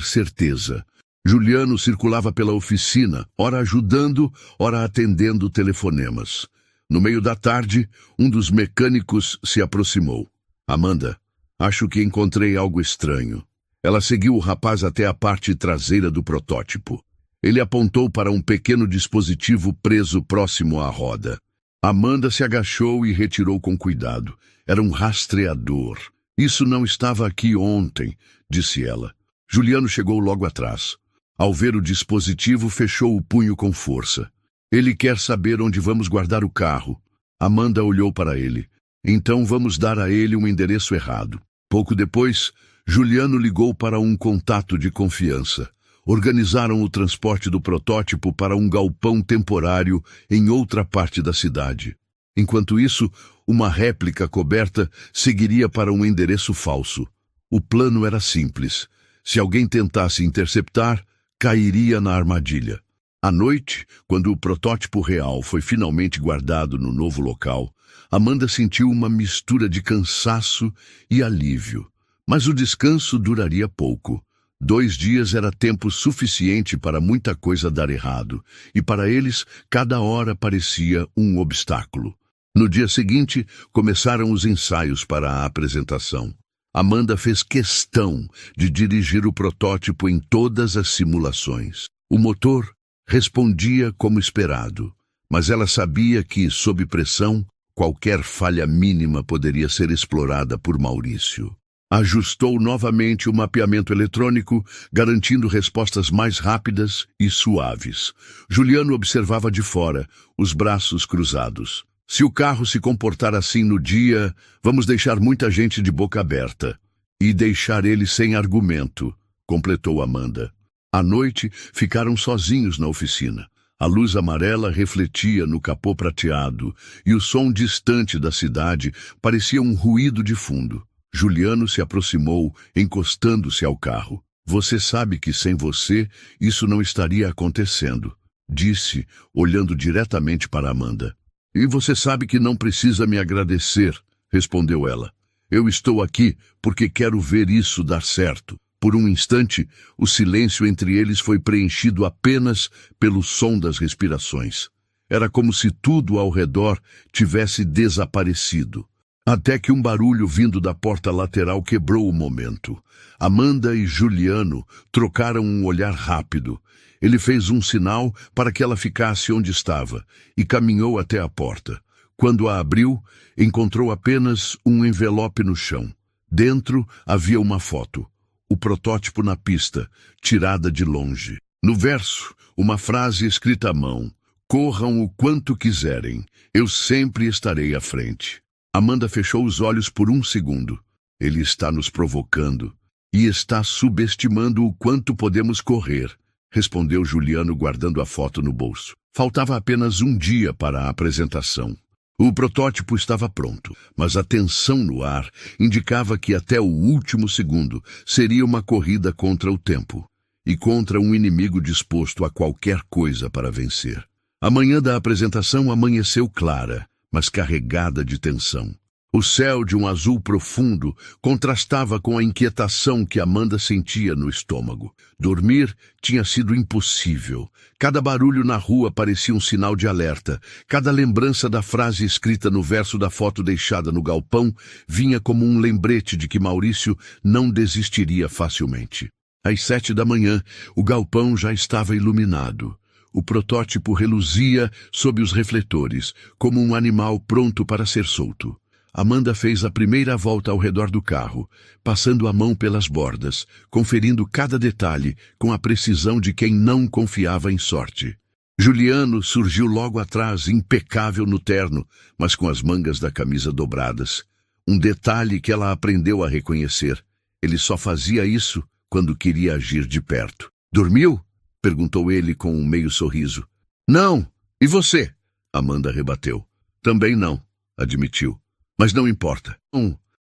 certeza. Juliano circulava pela oficina, ora ajudando, ora atendendo telefonemas. No meio da tarde, um dos mecânicos se aproximou. Amanda, acho que encontrei algo estranho. Ela seguiu o rapaz até a parte traseira do protótipo. Ele apontou para um pequeno dispositivo preso próximo à roda. Amanda se agachou e retirou com cuidado. Era um rastreador. Isso não estava aqui ontem, disse ela. Juliano chegou logo atrás. Ao ver o dispositivo, fechou o punho com força. Ele quer saber onde vamos guardar o carro. Amanda olhou para ele. Então vamos dar a ele um endereço errado. Pouco depois, Juliano ligou para um contato de confiança. Organizaram o transporte do protótipo para um galpão temporário em outra parte da cidade. Enquanto isso, uma réplica coberta seguiria para um endereço falso. O plano era simples. Se alguém tentasse interceptar, cairia na armadilha. À noite, quando o protótipo real foi finalmente guardado no novo local, Amanda sentiu uma mistura de cansaço e alívio. Mas o descanso duraria pouco. 2 dias era tempo suficiente para muita coisa dar errado, e para eles, cada hora parecia um obstáculo. No dia seguinte, começaram os ensaios para a apresentação. Amanda fez questão de dirigir o protótipo em todas as simulações. O motor respondia como esperado, mas ela sabia que, sob pressão, qualquer falha mínima poderia ser explorada por Maurício. Ajustou novamente o mapeamento eletrônico, garantindo respostas mais rápidas e suaves. Juliano observava de fora, os braços cruzados. Se o carro se comportar assim no dia, vamos deixar muita gente de boca aberta. E deixar ele sem argumento, completou Amanda. À noite, ficaram sozinhos na oficina. A luz amarela refletia no capô prateado e o som distante da cidade parecia um ruído de fundo. Juliano se aproximou, encostando-se ao carro. Você sabe que sem você isso não estaria acontecendo, disse, olhando diretamente para Amanda. E você sabe que não precisa me agradecer, respondeu ela. Eu estou aqui porque quero ver isso dar certo. Por um instante, o silêncio entre eles foi preenchido apenas pelo som das respirações. Era como se tudo ao redor tivesse desaparecido. Até que um barulho vindo da porta lateral quebrou o momento. Amanda e Juliano trocaram um olhar rápido. Ele fez um sinal para que ela ficasse onde estava e caminhou até a porta. Quando a abriu, encontrou apenas um envelope no chão. Dentro havia uma foto. O protótipo na pista, tirada de longe. No verso, uma frase escrita à mão. Corram o quanto quiserem, eu sempre estarei à frente. Amanda fechou os olhos por um segundo. Ele está nos provocando e está subestimando o quanto podemos correr, respondeu Juliano guardando a foto no bolso. Faltava apenas um dia para a apresentação. O protótipo estava pronto, mas a tensão no ar indicava que até o último segundo seria uma corrida contra o tempo e contra um inimigo disposto a qualquer coisa para vencer. A manhã da apresentação amanheceu clara, mas carregada de tensão. O céu de um azul profundo contrastava com a inquietação que Amanda sentia no estômago. Dormir tinha sido impossível. Cada barulho na rua parecia um sinal de alerta. Cada lembrança da frase escrita no verso da foto deixada no galpão vinha como um lembrete de que Maurício não desistiria facilmente. Às 7 da manhã, o galpão já estava iluminado. O protótipo reluzia sob os refletores, como um animal pronto para ser solto. Amanda fez a primeira volta ao redor do carro, passando a mão pelas bordas, conferindo cada detalhe com a precisão de quem não confiava em sorte. Juliano surgiu logo atrás, impecável no terno, mas com as mangas da camisa dobradas. Um detalhe que ela aprendeu a reconhecer. Ele só fazia isso quando queria agir de perto. "Dormiu?" perguntou ele com um meio sorriso. "Não. E você?" Amanda rebateu. "Também não", admitiu. "Mas não importa.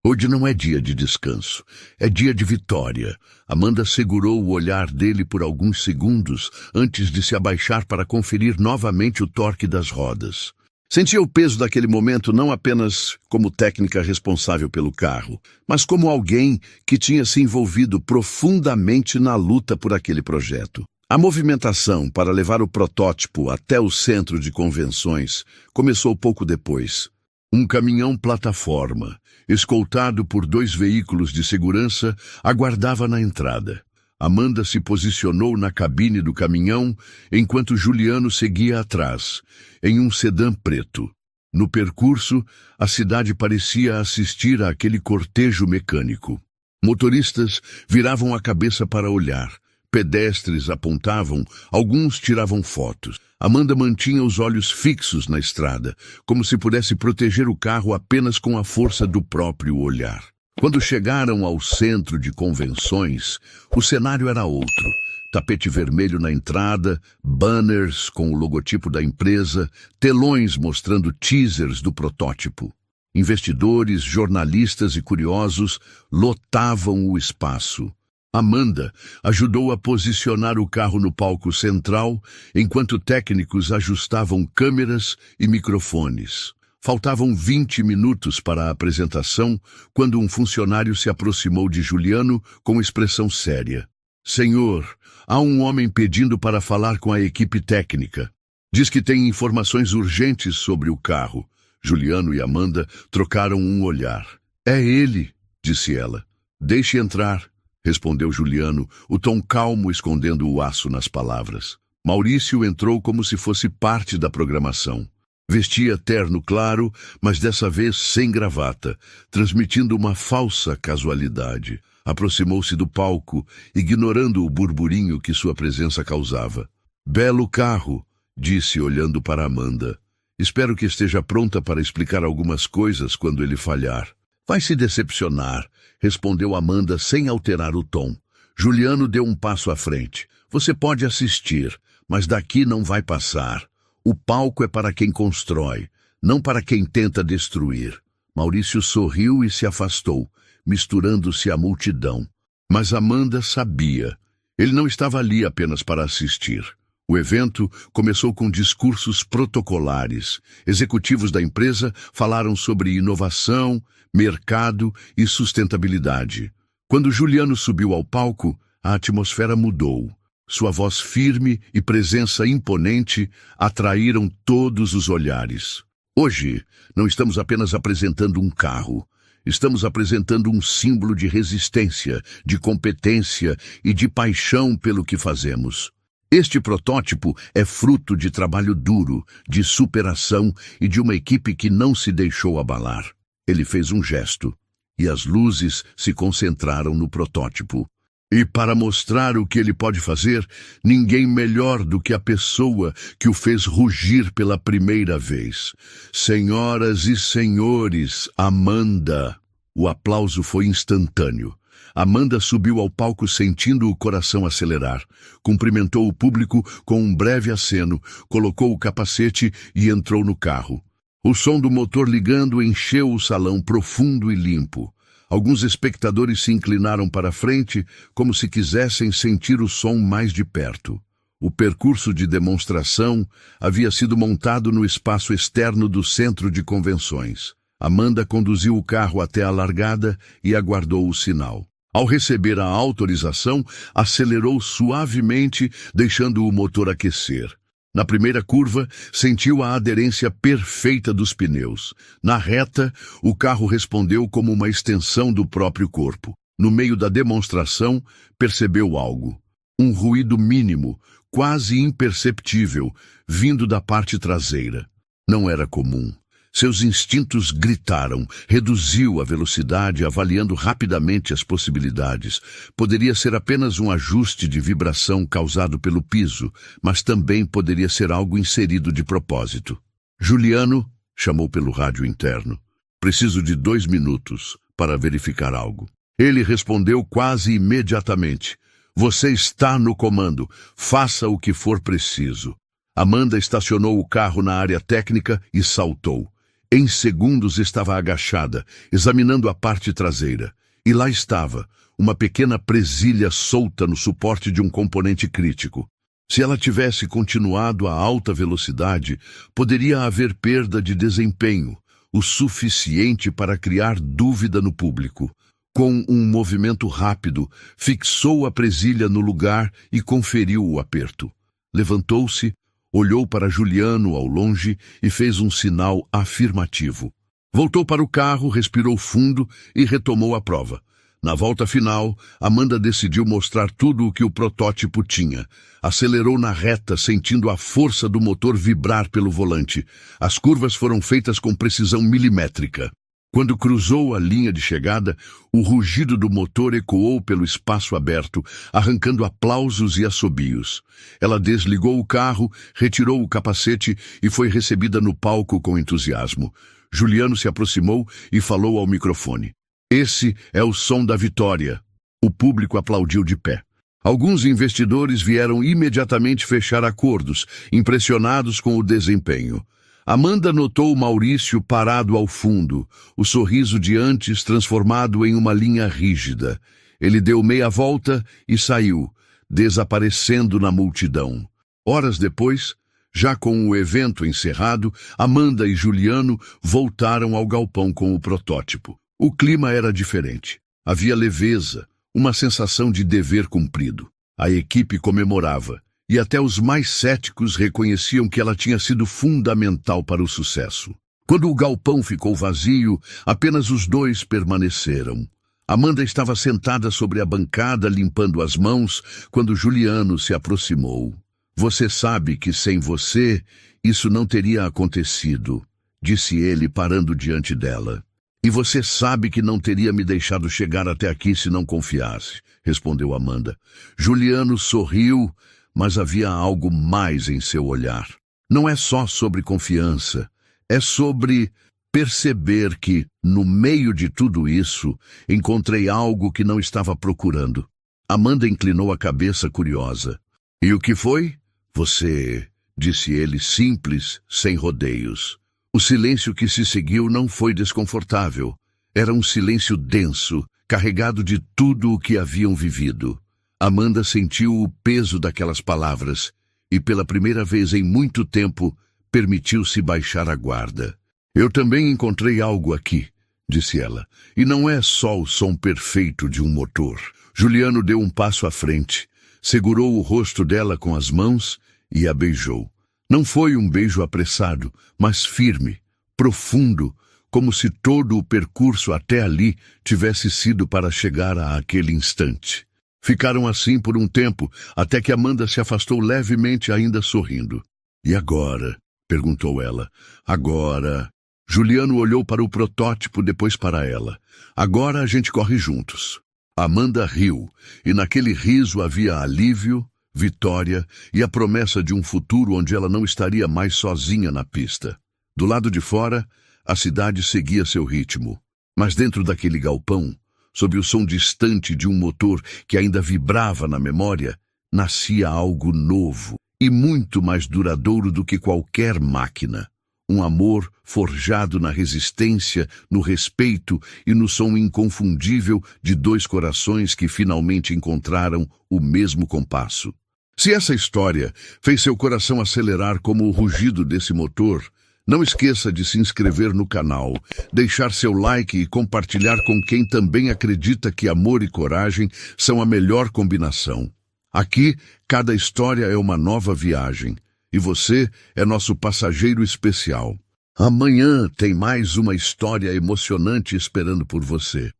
Hoje não é dia de descanso. É dia de vitória." Amanda segurou o olhar dele por alguns segundos antes de se abaixar para conferir novamente o torque das rodas. Sentia o peso daquele momento não apenas como técnica responsável pelo carro, mas como alguém que tinha se envolvido profundamente na luta por aquele projeto. A movimentação para levar o protótipo até o centro de convenções começou pouco depois. Um caminhão-plataforma, escoltado por 2 veículos de segurança, aguardava na entrada. Amanda se posicionou na cabine do caminhão, enquanto Juliano seguia atrás, em um sedã preto. No percurso, a cidade parecia assistir àquele cortejo mecânico. Motoristas viravam a cabeça para olhar. Pedestres apontavam, alguns tiravam fotos. Amanda mantinha os olhos fixos na estrada, como se pudesse proteger o carro apenas com a força do próprio olhar. Quando chegaram ao centro de convenções, o cenário era outro. Tapete vermelho na entrada, banners com o logotipo da empresa, telões mostrando teasers do protótipo. Investidores, jornalistas e curiosos lotavam o espaço. Amanda ajudou a posicionar o carro no palco central, enquanto técnicos ajustavam câmeras e microfones. Faltavam 20 minutos para a apresentação, quando um funcionário se aproximou de Juliano com expressão séria. "Senhor, há um homem pedindo para falar com a equipe técnica. Diz que tem informações urgentes sobre o carro." Juliano e Amanda trocaram um olhar. "É ele", disse ela. "Deixe entrar", respondeu Juliano, o tom calmo escondendo o aço nas palavras. Maurício entrou como se fosse parte da programação. Vestia terno claro, mas dessa vez sem gravata, transmitindo uma falsa casualidade. Aproximou-se do palco, ignorando o burburinho que sua presença causava. "Belo carro", disse olhando para Amanda. "Espero que esteja pronta para explicar algumas coisas quando ele falhar." "Vai se decepcionar", respondeu Amanda sem alterar o tom. Juliano deu um passo à frente. "Você pode assistir, mas daqui não vai passar. O palco é para quem constrói, não para quem tenta destruir." Maurício sorriu e se afastou, misturando-se à multidão. Mas Amanda sabia. Ele não estava ali apenas para assistir. O evento começou com discursos protocolares. Executivos da empresa falaram sobre inovação, mercado e sustentabilidade. Quando Juliano subiu ao palco, a atmosfera mudou. Sua voz firme e presença imponente atraíram todos os olhares. "Hoje, não estamos apenas apresentando um carro. Estamos apresentando um símbolo de resistência, de competência e de paixão pelo que fazemos. Este protótipo é fruto de trabalho duro, de superação e de uma equipe que não se deixou abalar." Ele fez um gesto, e as luzes se concentraram no protótipo. "E para mostrar o que ele pode fazer, ninguém melhor do que a pessoa que o fez rugir pela primeira vez. Senhoras e senhores, Amanda." O aplauso foi instantâneo. Amanda subiu ao palco sentindo o coração acelerar. Cumprimentou o público com um breve aceno, colocou o capacete e entrou no carro. O som do motor ligando encheu o salão profundo e limpo. Alguns espectadores se inclinaram para a frente, como se quisessem sentir o som mais de perto. O percurso de demonstração havia sido montado no espaço externo do centro de convenções. Amanda conduziu o carro até a largada e aguardou o sinal. Ao receber a autorização, acelerou suavemente, deixando o motor aquecer. Na primeira curva, sentiu a aderência perfeita dos pneus. Na reta, o carro respondeu como uma extensão do próprio corpo. No meio da demonstração, percebeu algo. Um ruído mínimo, quase imperceptível, vindo da parte traseira. Não era comum. Seus instintos gritaram, reduziu a velocidade, avaliando rapidamente as possibilidades. Poderia ser apenas um ajuste de vibração causado pelo piso, mas também poderia ser algo inserido de propósito. Juliano chamou pelo rádio interno. Preciso de 2 minutos para verificar algo. Ele respondeu quase imediatamente. Você está no comando. Faça o que for preciso. Amanda estacionou o carro na área técnica e saltou. Em segundos estava agachada, examinando a parte traseira. E lá estava, uma pequena presilha solta no suporte de um componente crítico. Se ela tivesse continuado a alta velocidade, poderia haver perda de desempenho, o suficiente para criar dúvida no público. Com um movimento rápido, fixou a presilha no lugar e conferiu o aperto. Levantou-se, olhou para Juliano ao longe e fez um sinal afirmativo. Voltou para o carro, respirou fundo e retomou a prova. Na volta final, Amanda decidiu mostrar tudo o que o protótipo tinha. Acelerou na reta, sentindo a força do motor vibrar pelo volante. As curvas foram feitas com precisão milimétrica. Quando cruzou a linha de chegada, o rugido do motor ecoou pelo espaço aberto, arrancando aplausos e assobios. Ela desligou o carro, retirou o capacete e foi recebida no palco com entusiasmo. Juliano se aproximou e falou ao microfone. Esse é o som da vitória. O público aplaudiu de pé. Alguns investidores vieram imediatamente fechar acordos, impressionados com o desempenho. Amanda notou Maurício parado ao fundo, o sorriso de antes transformado em uma linha rígida. Ele deu meia volta e saiu, desaparecendo na multidão. Horas depois, já com o evento encerrado, Amanda e Juliano voltaram ao galpão com o protótipo. O clima era diferente. Havia leveza, uma sensação de dever cumprido. A equipe comemorava. E até os mais céticos reconheciam que ela tinha sido fundamental para o sucesso. Quando o galpão ficou vazio, apenas os dois permaneceram. Amanda estava sentada sobre a bancada, limpando as mãos, quando Juliano se aproximou. Você sabe que sem você, isso não teria acontecido, disse ele, parando diante dela. E você sabe que não teria me deixado chegar até aqui se não confiasse, respondeu Amanda. Juliano sorriu, mas havia algo mais em seu olhar. Não é só sobre confiança, é sobre perceber que, no meio de tudo isso, encontrei algo que não estava procurando. Amanda inclinou a cabeça curiosa. E o que foi? Você, disse ele, simples, sem rodeios. O silêncio que se seguiu não foi desconfortável. Era um silêncio denso, carregado de tudo o que haviam vivido. Amanda sentiu o peso daquelas palavras e, pela primeira vez em muito tempo, permitiu-se baixar a guarda. Eu também encontrei algo aqui, disse ela, e não é só o som perfeito de um motor. Juliano deu um passo à frente, segurou o rosto dela com as mãos e a beijou. Não foi um beijo apressado, mas firme, profundo, como se todo o percurso até ali tivesse sido para chegar àquele instante. Ficaram assim por um tempo, até que Amanda se afastou levemente, ainda sorrindo. E agora? Perguntou ela. Agora... Juliano olhou para o protótipo, depois para ela. Agora a gente corre juntos. Amanda riu, e naquele riso havia alívio, vitória e a promessa de um futuro onde ela não estaria mais sozinha na pista. Do lado de fora, a cidade seguia seu ritmo. Mas dentro daquele galpão, sob o som distante de um motor que ainda vibrava na memória, nascia algo novo e muito mais duradouro do que qualquer máquina. Um amor forjado na resistência, no respeito e no som inconfundível de dois corações que finalmente encontraram o mesmo compasso. Se essa história fez seu coração acelerar como o rugido desse motor, não esqueça de se inscrever no canal, deixar seu like e compartilhar com quem também acredita que amor e coragem são a melhor combinação. Aqui, cada história é uma nova viagem, e você é nosso passageiro especial. Amanhã tem mais uma história emocionante esperando por você.